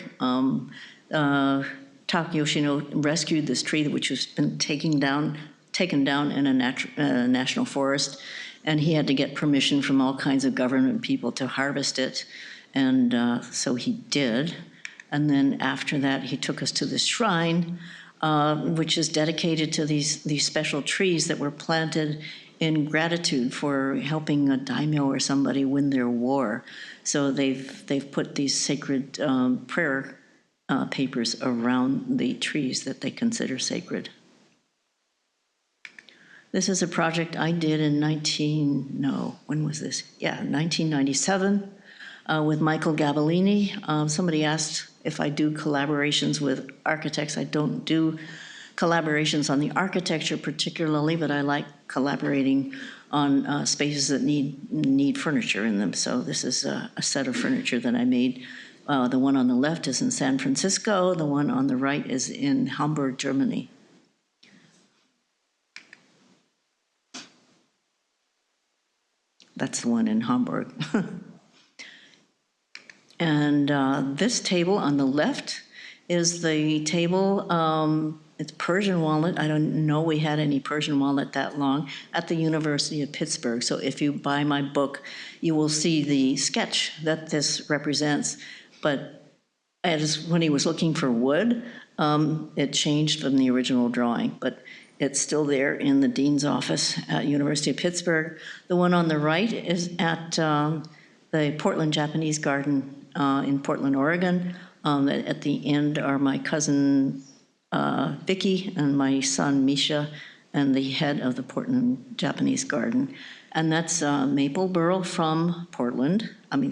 Taki Yoshino rescued this tree which has been taken down in a national forest, and he had to get permission from all kinds of government people to harvest it, and so he did. And then after that, he took us to this shrine, which is dedicated to these special trees that were planted in gratitude for helping a daimyo or somebody win their war. So they've put these sacred prayer papers around the trees that they consider sacred. This is a project I did in 1997 with Michael Gabellini. Somebody asked if I do collaborations with architects. I don't do collaborations on the architecture particularly, but I like collaborating on spaces that need furniture in them. So this is a set of furniture that I made. The one on the left is in San Francisco. The one on the right is in Hamburg, Germany. That's the one in Hamburg. And this table on the left is the table, it's Persian walnut. I don't know we had any Persian walnut that long at the University of Pittsburgh. So if you buy my book, you will see the sketch that this represents. But when he was looking for wood, it changed from the original drawing, but it's still there in the dean's office at University of Pittsburgh. The one on the right is at the Portland Japanese Garden in Portland, Oregon. At the end are my cousin Vicky and my son Misha and the head of the Portland Japanese Garden. And that's maple burl from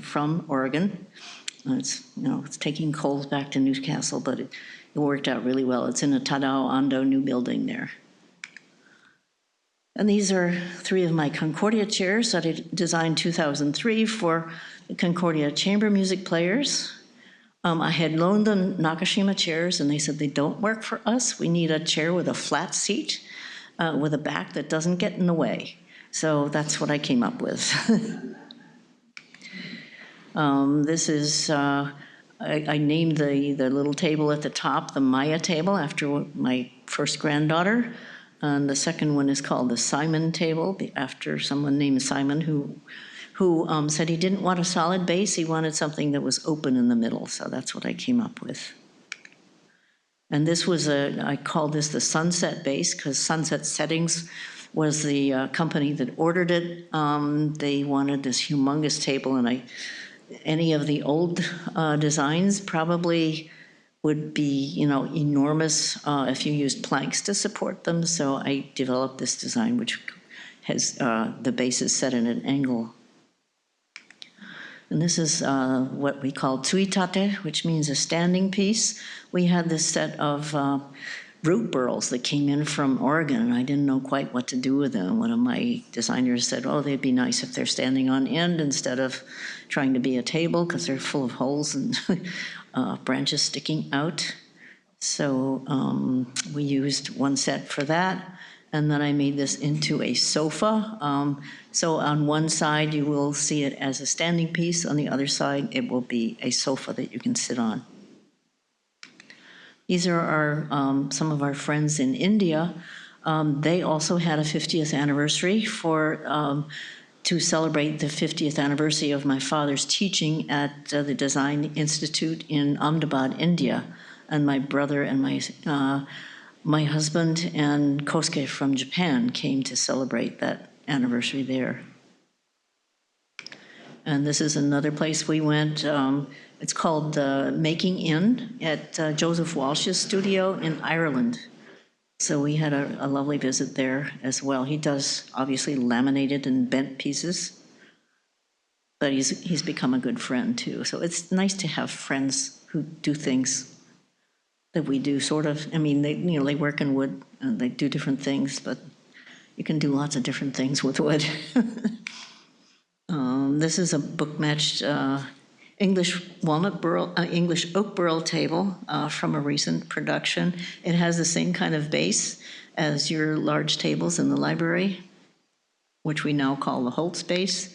from Oregon. It's taking coals back to Newcastle, but it worked out really well. It's in a Tadao Ando new building there. And these are 3 of my Concordia chairs that I designed 2003 for the Concordia chamber music players. I had loaned them Nakashima chairs, and they said they don't work for us. We need a chair with a flat seat with a back that doesn't get in the way. So that's what I came up with. This is, I named the little table at the top the Maya table after my first granddaughter. And the second one is called the Simon table after someone named Simon who said he didn't want a solid base, he wanted something that was open in the middle. So that's what I came up with. And this was I called this the Sunset base because Sunset Settings was the company that ordered it. They wanted this humongous table, and any of the old designs probably would be, enormous if you used planks to support them. So I developed this design, which has the base is set at an angle. And this is what we call tsuitate, which means a standing piece. We had this set of root burls that came in from Oregon, and I didn't know quite what to do with them. One of my designers said, oh, they'd be nice if they're standing on end instead of trying to be a table because they're full of holes and branches sticking out. So we used one set for that. And then I made this into a sofa. So on one side, you will see it as a standing piece. On the other side, it will be a sofa that you can sit on. These are some of our friends in India. They also had a 50th anniversary to celebrate the 50th anniversary of my father's teaching at the Design Institute in Ahmedabad, India. And my brother and my husband and Kosuke from Japan came to celebrate that anniversary there. And this is another place we went. It's called Making Inn at Joseph Walsh's studio in Ireland. So we had a lovely visit there as well. He does obviously laminated and bent pieces, but he's become a good friend too. So it's nice to have friends who do things that we do, sort of. I mean, they work in wood and they do different things, but you can do lots of different things with wood. This is a book-matched English oak burl table from a recent production. It has the same kind of base as your large tables in the library, which we now call the Holtz base.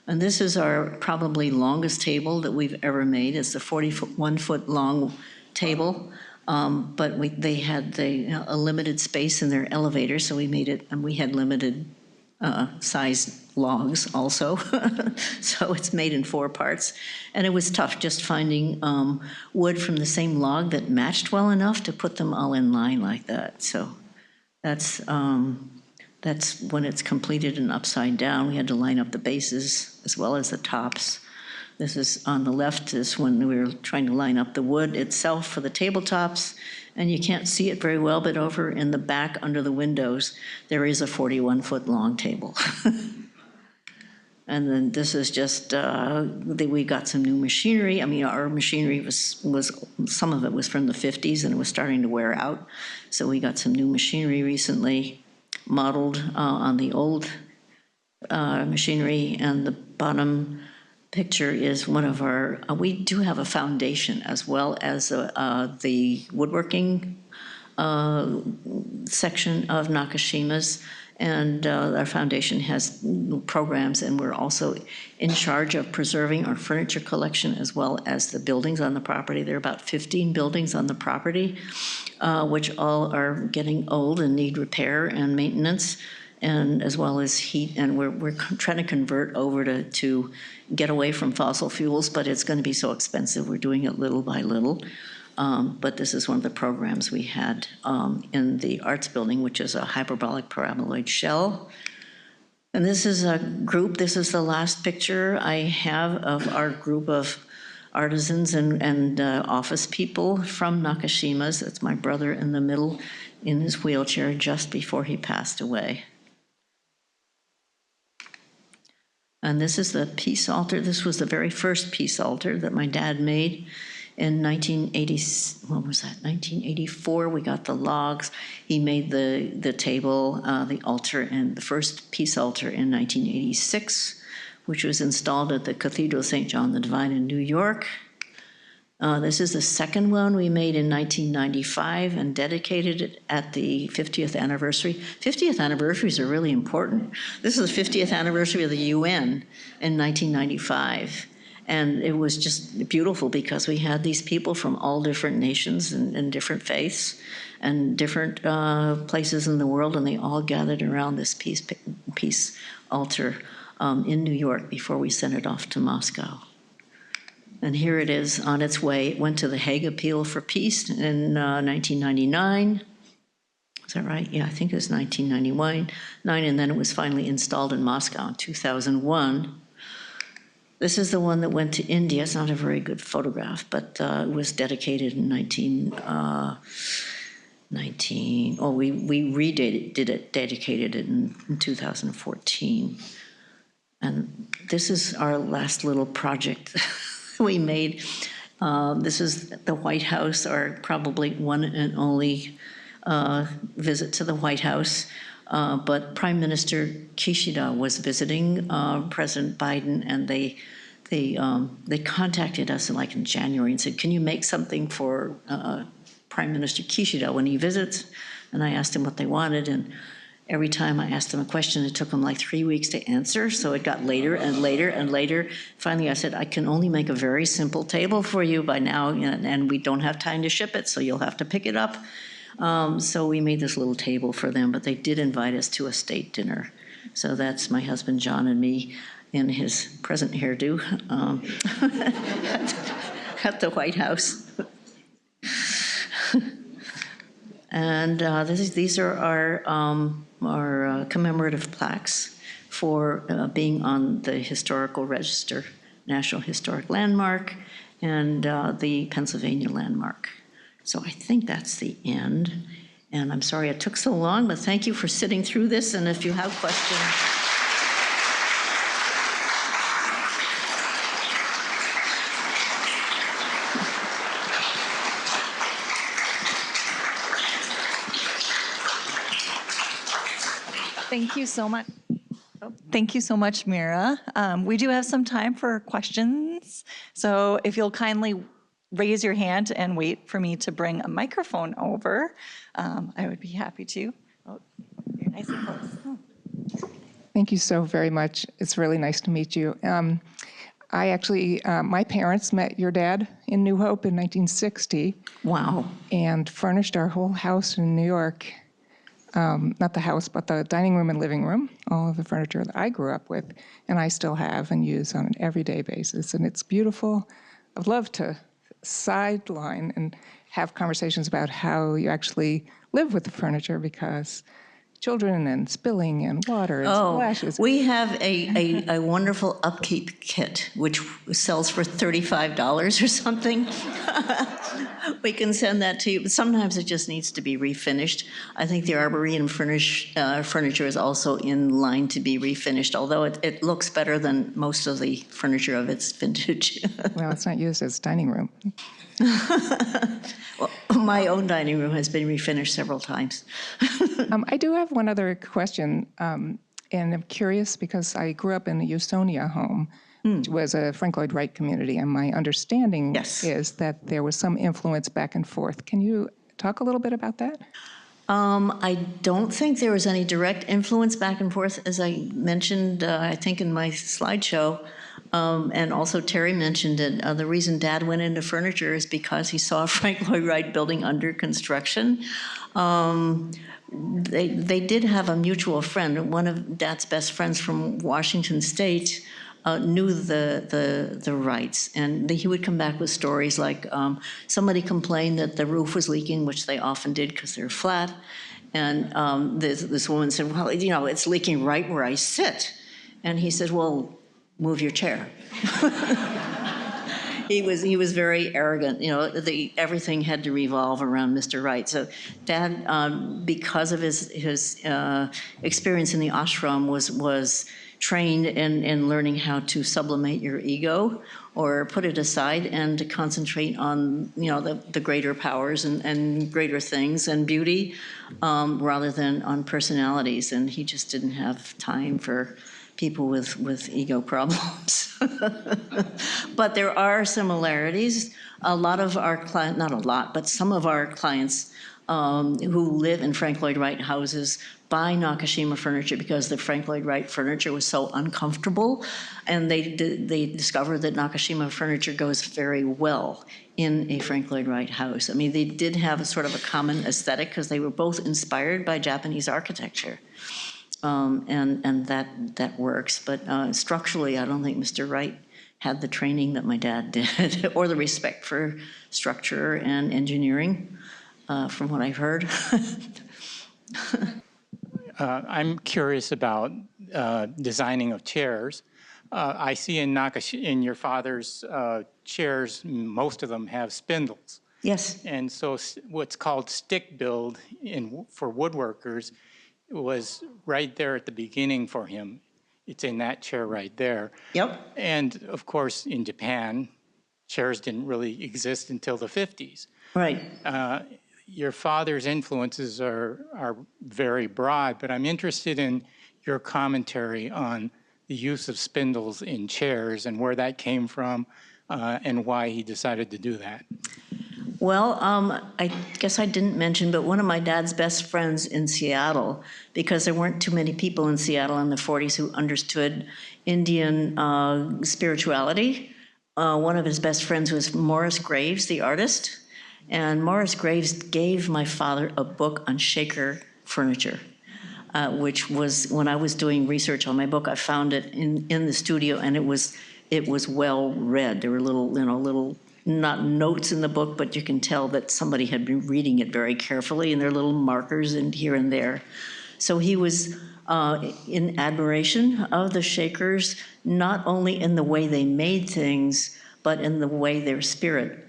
And this is our probably longest table that we've ever made. It's a 41-foot long table, but they had a limited space in their elevator, so we made it, and we had limited sized logs also. So it's made in 4 parts. And it was tough just finding wood from the same log that matched well enough to put them all in line like that. So that's when it's completed and upside down. We had to line up the bases as well as the tops. This is on the left is when we were trying to line up the wood itself for the tabletops. And you can't see it very well, but over in the back under the windows, there is a 41-foot long table. And then this is just, we got some new machinery. I mean, our machinery was some of it was from the 50s and it was starting to wear out. So we got some new machinery recently modeled on the old machinery. And the bottom picture is one of our, we do have a foundation as well as the woodworking section of Nakashima's. And our foundation has programs, and we're also in charge of preserving our furniture collection as well as the buildings on the property. There are about 15 buildings on the property, which all are getting old and need repair and maintenance, and as well as heat. And we're trying to convert over to get away from fossil fuels, but it's going to be so expensive. We're doing it little by little. But this is one of the programs we had in the arts building, which is a hyperbolic paraboloid shell. And this is a group, this is the last picture I have of our group of artisans and office people from Nakashima's. It's my brother in the middle in his wheelchair just before he passed away. And this is the peace altar. This was the very first peace altar that my dad made. In 1984, we got the logs. He made the table, the altar, and the first peace altar in 1986, which was installed at the Cathedral St. John the Divine in New York. This is the second one we made in 1995 and dedicated it at the 50th anniversary. 50th anniversaries are really important. This is the 50th anniversary of the UN in 1995. And it was just beautiful because we had these people from all different nations and different faiths and different places in the world, and they all gathered around this peace altar in New York before we sent it off to Moscow. And here it is on its way. It went to the Hague Appeal for Peace in 1999. Is that right? Yeah, I think it was 1999. And then it was finally installed in Moscow in 2001. This is the one that went to India. It's not a very good photograph, but it was dedicated in we dedicated it in 2014. And this is our last little project we made. This is the White House, our probably one and only visit to the White House. But Prime Minister Kishida was visiting President Biden, and they contacted us in January and said, "Can you make something for Prime Minister Kishida when he visits?" And I asked him what they wanted, and every time I asked them a question, it took them 3 weeks to answer. So it got later and later and later. Finally, I said, "I can only make a very simple table for you by now, and we don't have time to ship it, so you'll have to pick it up." So we made this little table for them, but they did invite us to a state dinner. So that's my husband John and me in his present hairdo at the White House. And these are our commemorative plaques for being on the Historical Register, National Historic Landmark, and the Pennsylvania Landmark. So I think that's the end. And I'm sorry it took so long, but thank you for sitting through this. And if you have questions. Thank you so much. Thank you so much, Mira. We do have some time for questions. So if you'll kindly raise your hand and wait for me to bring a microphone over, I would be happy to. Oh, you're nice and close. Oh. Thank you so very much. It's really nice to meet you. I actually, my parents met your dad in New Hope in 1960. Wow. And furnished our whole house in New York. Not the house, but the dining room and living room, all of the furniture that I grew up with, and I still have and use on an everyday basis. And it's beautiful. I'd love to sideline and have conversations about how you actually live with the furniture, because children and spilling and water and splashes. We have a wonderful upkeep kit, which sells for $35 or something. We can send that to you, but sometimes it just needs to be refinished. I think the Arboretum furniture is also in line to be refinished, although it looks better than most of the furniture of its vintage. Well, it's not used as dining room. Well, my own dining room has been refinished several times. I do have one other question, and I'm curious because I grew up in the Usonia home, which was a Frank Lloyd Wright community, and my understanding is that there was some influence back and forth. Can you talk a little bit about that? I don't think there was any direct influence back and forth, as I mentioned, I think in my slideshow. And also Terry mentioned it. The reason Dad went into furniture is because he saw Frank Lloyd Wright building under construction. They did have a mutual friend. One of Dad's best friends from Washington State knew the Wrights, and he would come back with stories like somebody complained that the roof was leaking, which they often did because they're flat. And this woman said, well, you know, it's leaking right where I sit. And he said, well, move your chair. He was very arrogant. You know, everything had to revolve around Mr. Wright. So Dad, because of his experience in the ashram, was trained in learning how to sublimate your ego or put it aside and to concentrate on, you know, the greater powers and greater things and beauty rather than on personalities. And he just didn't have time for people with ego problems. But there are similarities. A lot of our clients, not a lot, but some of our clients who live in Frank Lloyd Wright houses buy Nakashima furniture because the Frank Lloyd Wright furniture was so uncomfortable, and they discovered that Nakashima furniture goes very well in a Frank Lloyd Wright house. I mean, they did have a sort of a common aesthetic because they were both inspired by Japanese architecture. And that works. But structurally, I don't think Mr. Wright had the training that my dad did, or the respect for structure and engineering, from what I've heard. I'm curious about designing of chairs. I see in your father's chairs, most of them have spindles. Yes. And so what's called stick build for woodworkers was right there at the beginning for him. It's in that chair right there. Yep. And of course, in Japan, chairs didn't really exist until the 50s. Right. Your father's influences are very broad, but I'm interested in your commentary on the use of spindles in chairs and where that came from and why he decided to do that. Well, I guess I didn't mention, but one of my dad's best friends in Seattle, because there weren't too many people in Seattle in the 40s who understood Indian spirituality. One of his best friends was Morris Graves, the artist. And Morris Graves gave my father a book on Shaker furniture, which was, when I was doing research on my book, I found it in the studio, and it was well read. There were little not notes in the book, but you can tell that somebody had been reading it very carefully, and there are little markers in here and there. So he was in admiration of the Shakers, not only in the way they made things, but in the way their spirit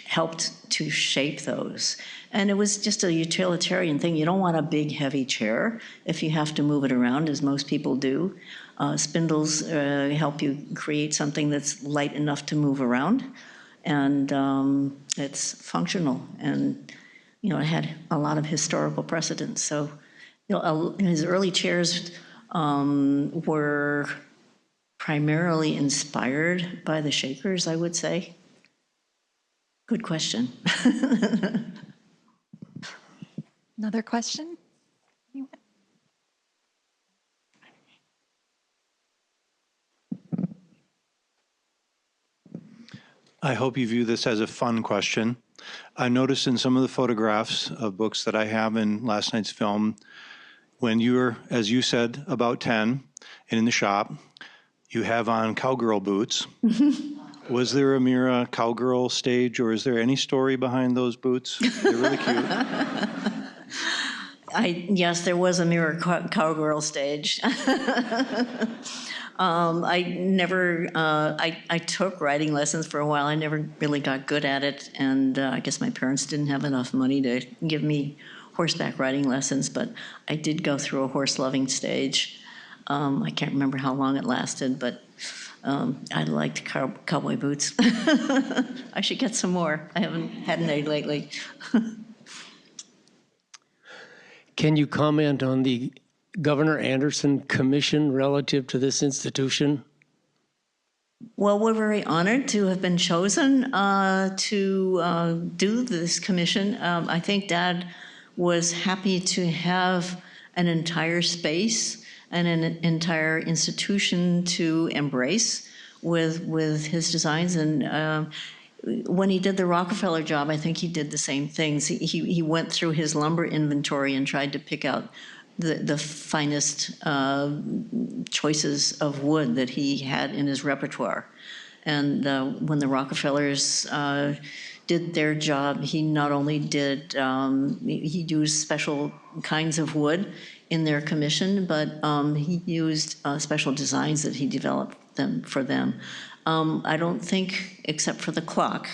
helped to shape those. And it was just a utilitarian thing. You don't want a big, heavy chair if you have to move it around, as most people do. Spindles help you create something that's light enough to move around, and it's functional. And it had a lot of historical precedence. So, his early chairs were primarily inspired by the Shakers, I would say. Good question. Another question? I hope you view this as a fun question. I noticed in some of the photographs of books that I have in last night's film, when you were, as you said, about 10 and in the shop, you have on cowgirl boots. Was there a Mira cowgirl stage, or is there any story behind those boots? They're really cute. Yes, there was a Mira cowgirl stage. I took riding lessons for a while. I never really got good at it, and I guess my parents didn't have enough money to give me horseback riding lessons, but I did go through a horse-loving stage. I can't remember how long it lasted, but I liked cowboy boots. I should get some more. I haven't had any lately. Can you comment on the Governor Andersen Commission relative to this institution? Well, we're very honored to have been chosen to do this commission. I think Dad was happy to have an entire space and an entire institution to embrace with his designs. And when he did the Rockefeller job, I think he did the same things. He went through his lumber inventory and tried to pick out the finest choices of wood that he had in his repertoire. And when the Rockefellers did their job, he not only did, he used special kinds of wood in their commission, but he used special designs that he developed for them. I don't think, except for the clock,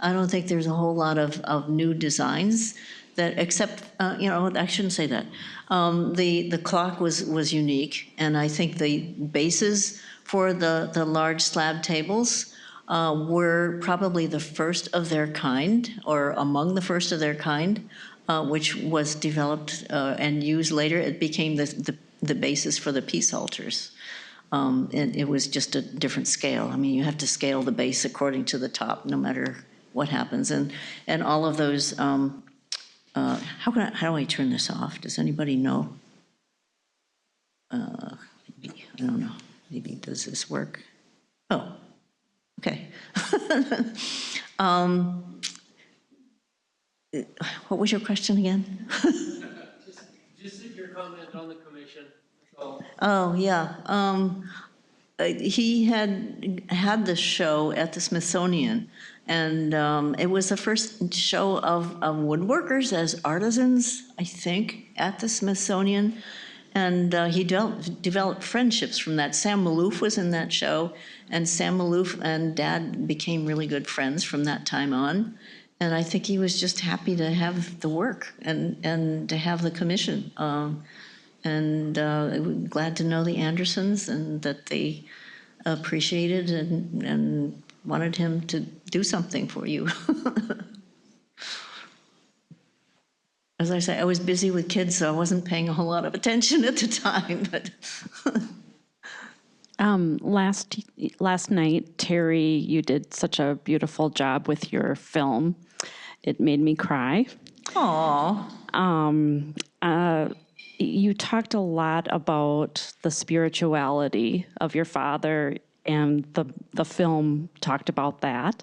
I don't think there's a whole lot of new designs that, except, I shouldn't say that. The clock was unique, and I think the bases for the large slab tables were probably the first of their kind, or among the first of their kind, which was developed and used later. It became the basis for the peace altars. And it was just a different scale. I mean, you have to scale the base according to the top, no matter what happens. And all of those, how do I turn this off? Does anybody know? Maybe, I don't know. Maybe does this work? Oh, okay. What was your question again? Just your comment on the commission. Oh, yeah. He had the show at the Smithsonian, and it was the first show of woodworkers as artisans, I think, at the Smithsonian. And he developed friendships from that. Sam Maloof was in that show, and Sam Maloof and Dad became really good friends from that time on. And I think he was just happy to have the work and to have the commission. And glad to know the Andersens and that they appreciated and wanted him to do something for you. As I say, I was busy with kids, so I wasn't paying a whole lot of attention at the time. But last night, Terry, you did such a beautiful job with your film. It made me cry. Aw. You talked a lot about the spirituality of your father and the film talked about that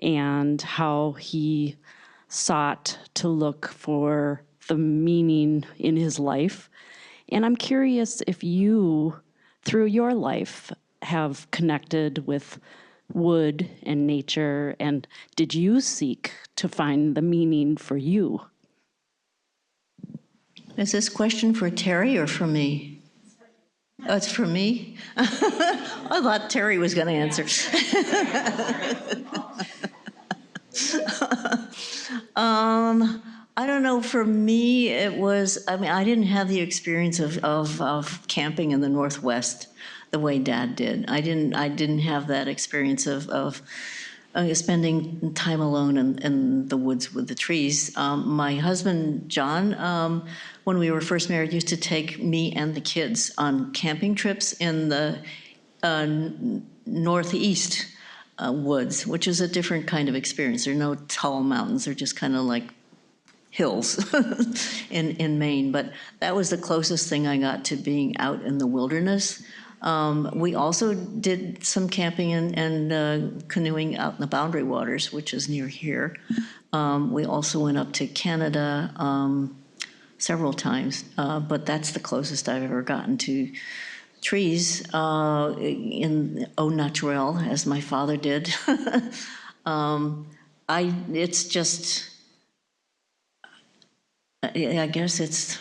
and how he sought to look for the meaning in his life. And I'm curious if you, through your life, have connected with wood and nature, and did you seek to find the meaning for you? Is this question for Terry or for me? Oh, it's for me? I thought Terry was going to answer. I don't know. For me, it was, I mean, I didn't have the experience of camping in the Northwest the way Dad did. I didn't have that experience of spending time alone in the woods with the trees. My husband, John, when we were first married, used to take me and the kids on camping trips in the Northeast woods, which is a different kind of experience. There are no tall mountains. They're just kind of like hills in Maine. But that was the closest thing I got to being out in the wilderness. We also did some camping and canoeing out in the Boundary Waters, which is near here. We also went up to Canada several times, but that's the closest I've ever gotten to trees in au naturel, as my father did. It's just, I guess it's,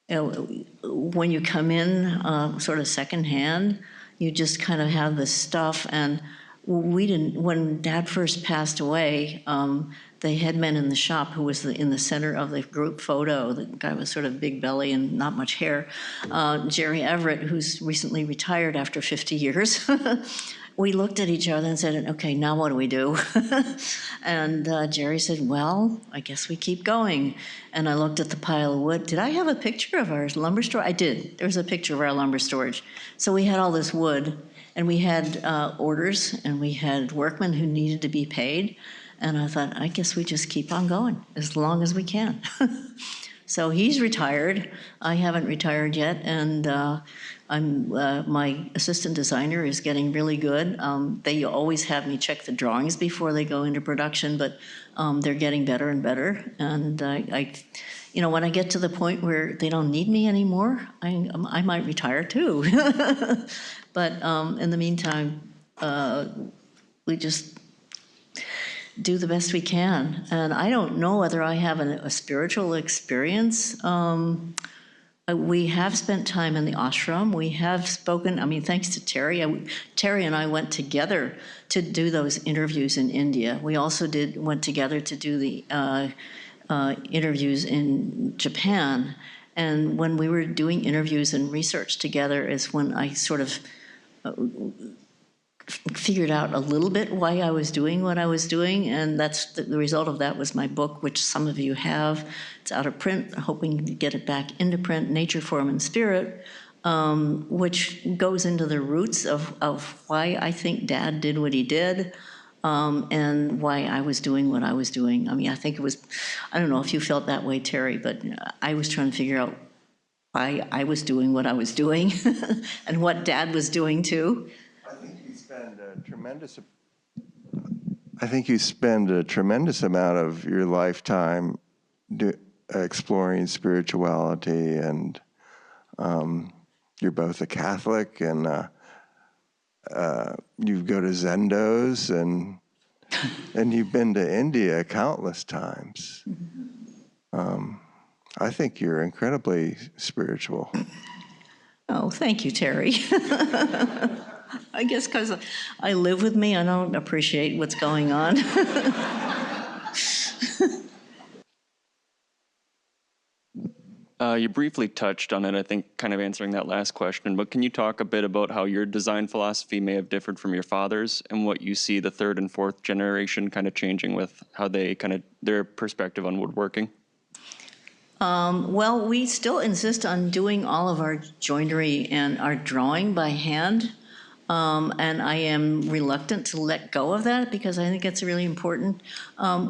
you know, when you come in sort of secondhand, you just kind of have this stuff. And we didn't, when Dad first passed away, the head man in the shop, who was in the center of the group photo, the guy with sort of big belly and not much hair, Jerry Everett, who's recently retired after 50 years, we looked at each other and said, okay, now what do we do? And Jerry said, well, I guess we keep going. And I looked at the pile of wood. Did I have a picture of our lumber store? I did. There was a picture of our lumber storage. So we had all this wood, and we had orders, and we had workmen who needed to be paid. And I thought, I guess we just keep on going as long as we can. So he's retired. I haven't retired yet, and my assistant designer is getting really good. They always have me check the drawings before they go into production, but they're getting better and better. And you know, when I get to the point where they don't need me anymore, I might retire too. But in the meantime, we just do the best we can. And I don't know whether I have a spiritual experience. We have spent time in the ashram. We have spoken, I mean, thanks to Terry. Terry and I went together to do those interviews in India. We also went together to do the interviews in Japan. And when we were doing interviews and research together is when I sort of figured out a little bit why I was doing what I was doing, and that's the result of that was my book, which some of you have. It's out of print, hoping to get it back into print, Nature, Form, and Spirit, which goes into the roots of why I think Dad did what he did, and why I was doing what I was doing. I mean, I think it was, I don't know if you felt that way, Terry, but I was trying to figure out why I was doing what I was doing and what Dad was doing too. I think you spend a tremendous amount of your lifetime exploring spirituality, and you're both a Catholic, and you go to Zendos, and you've been to India countless times. I think you're incredibly spiritual. Oh, thank you, Terry. I guess because I live with me, I don't appreciate what's going on. You briefly touched on it, I think, kind of answering that last question, but can you talk a bit about how your design philosophy may have differed from your father's and what you see the third and fourth generation kind of changing with how they kind of, their perspective on woodworking? Well, we still insist on doing all of our joinery and our drawing by hand. And I am reluctant to let go of that because I think it's really important.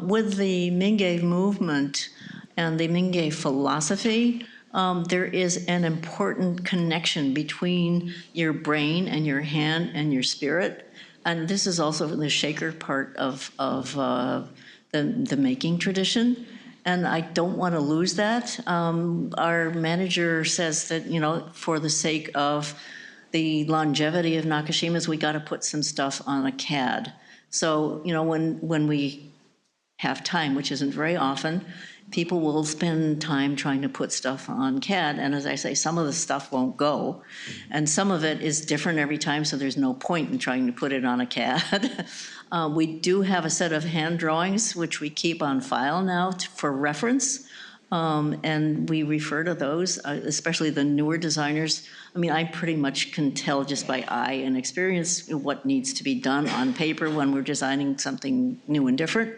With the Mingei movement and the Mingei philosophy, there is an important connection between your brain and your hand and your spirit. And this is also the shaker part of the making tradition. And I don't want to lose that. Our manager says that, you know, for the sake of the longevity of Nakashimas, we got to put some stuff on a CAD. So, you know, when we have time, which isn't very often, people will spend time trying to put stuff on CAD. And as I say, some of the stuff won't go. And some of it is different every time, so there's no point in trying to put it on a CAD. We do have a set of hand drawings, which we keep on file now for reference. And we refer to those, especially the newer designers. I mean, I pretty much can tell just by eye and experience what needs to be done on paper when we're designing something new and different.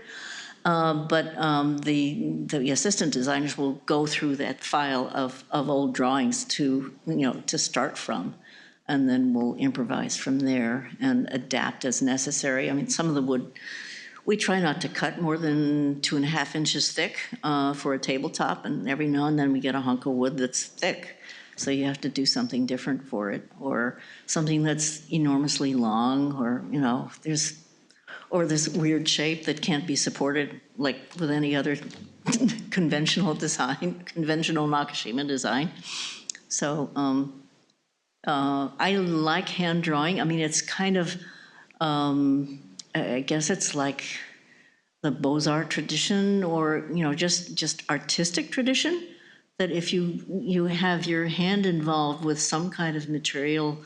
But the assistant designers will go through that file of old drawings to, you know, to start from, and then we'll improvise from there and adapt as necessary. I mean, some of the wood, we try not to cut more than 2.5 inches thick for a tabletop, and every now and then we get a hunk of wood that's thick. So you have to do something different for it, or something that's enormously long, or, you know, or this weird shape that can't be supported like with any other conventional design, conventional Nakashima design. So I like hand drawing. I mean, it's kind of, I guess it's like the Beaux-Arts tradition, or, you know, just artistic tradition, that if you have your hand involved with some kind of material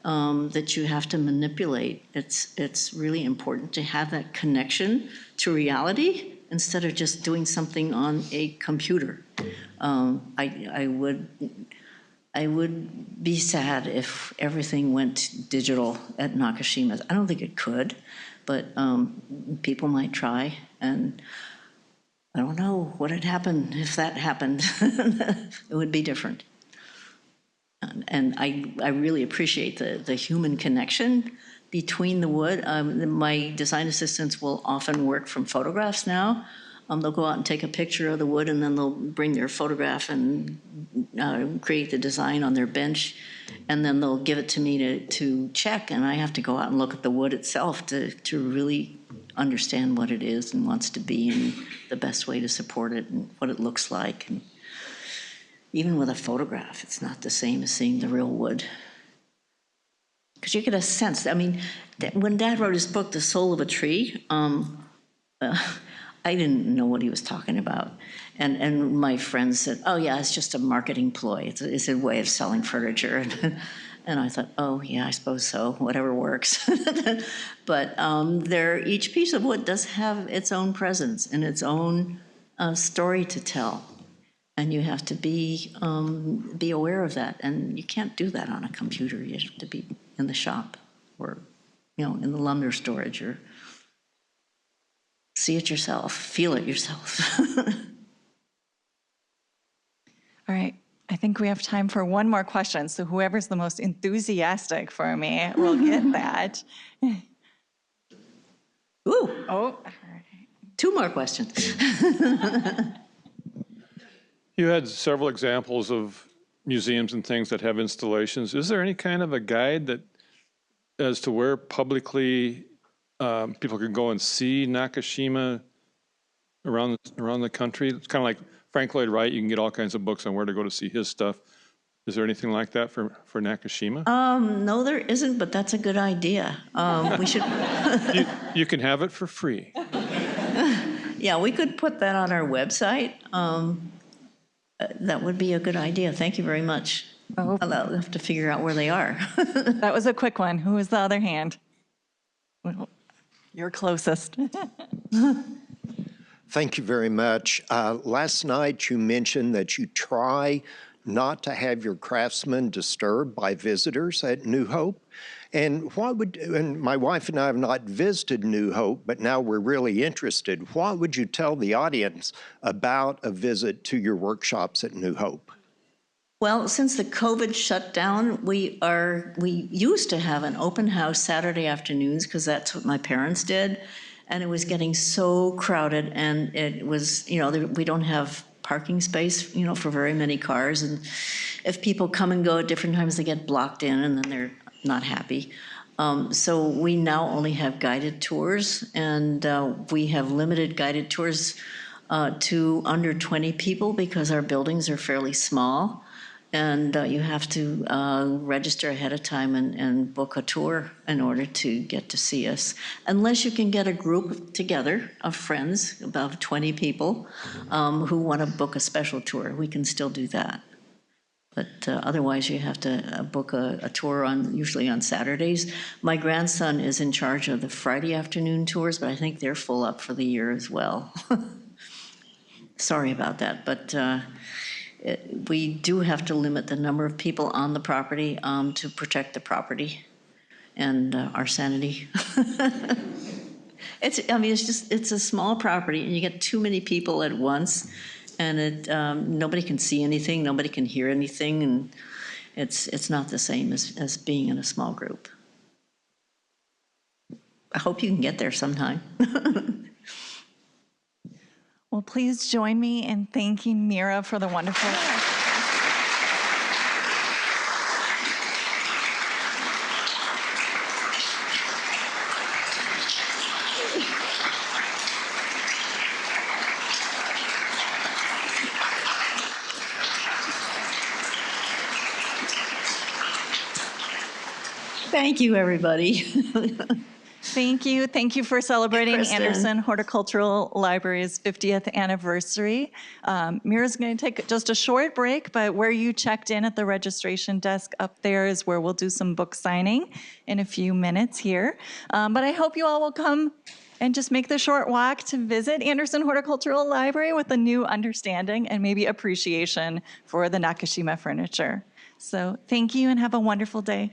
that you have to manipulate, it's really important to have that connection to reality instead of just doing something on a computer. I would be sad if everything went digital at Nakashima's. I don't think it could, but people might try, and I don't know what would happen if that happened. It would be different. And I really appreciate the human connection between the wood. My design assistants will often work from photographs now. They'll go out and take a picture of the wood, and then they'll bring their photograph and create the design on their bench, and then they'll give it to me to check, and I have to go out and look at the wood itself to really understand what it is and wants to be, and the best way to support it, and what it looks like. And even with a photograph, it's not the same as seeing the real wood. Because you get a sense. I mean, when Dad wrote his book, The Soul of a Tree, I didn't know what he was talking about. And my friends said, oh yeah, it's just a marketing ploy. It's a way of selling furniture. And I thought, oh yeah, I suppose so, whatever works. But each piece of wood does have its own presence and its own story to tell. And you have to be aware of that. And you can't do that on a computer. You have to be in the shop, or, you know, in the lumber storage, or see it yourself, feel it yourself. All right, I think we have time for one more question. So whoever's the most enthusiastic for me will get that. Ooh, Oh, 2 more questions. You had several examples of museums and things that have installations. Is there any kind of a guide that, as to where publicly people can go and see Nakashima around the country? It's kind of like Frank Lloyd Wright. You can get all kinds of books on where to go to see his stuff. Is there anything like that for Nakashima? No, there isn't, but that's a good idea. We should. You can have it for free. Yeah, we could put that on our website. That would be a good idea. Thank you very much. Oh. I'll have to figure out where they are. that was a quick one. Who was the other hand? Well, you're closest. Thank you very much. Last night you mentioned that you try not to have your craftsmen disturbed by visitors at New Hope. And my wife and I have not visited New Hope, but now we're really interested. What would you tell the audience about a visit to your workshops at New Hope? Well, since the COVID shut down, we used to have an open house Saturday afternoons, because that's what my parents did. And it was getting so crowded, and it was, you know, we don't have parking space, for very many cars. And if people come and go at different times, they get blocked in and then they're not happy. So we now only have guided tours, and we have limited guided tours to under 20 people because our buildings are fairly small. And you have to register ahead of time and book a tour in order to get to see us. Unless you can get a group together of friends, about 20 people, who want to book a special tour, we can still do that. But otherwise, you have to book a tour usually on Saturdays. My grandson is in charge of the Friday afternoon tours, but I think they're full up for the year as well. Sorry about that, but we do have to limit the number of people on the property to protect the property and our sanity. It's a small property, and you get too many people at once, and nobody can see anything, nobody can hear anything, and it's not the same as being in a small group. I hope you can get there sometime. Well, please join me in thanking Mira for the wonderful. Thank you, everybody. Thank you. Thank you for celebrating Kristen. Andersen Horticultural Library's 50th anniversary. Mira's going to take just a short break, but where you checked in at the registration desk up there is where we'll do some book signing in a few minutes here. But I hope you all will come and just make the short walk to visit Andersen Horticultural Library with a new understanding and maybe appreciation for the Nakashima furniture. So thank you and have a wonderful day.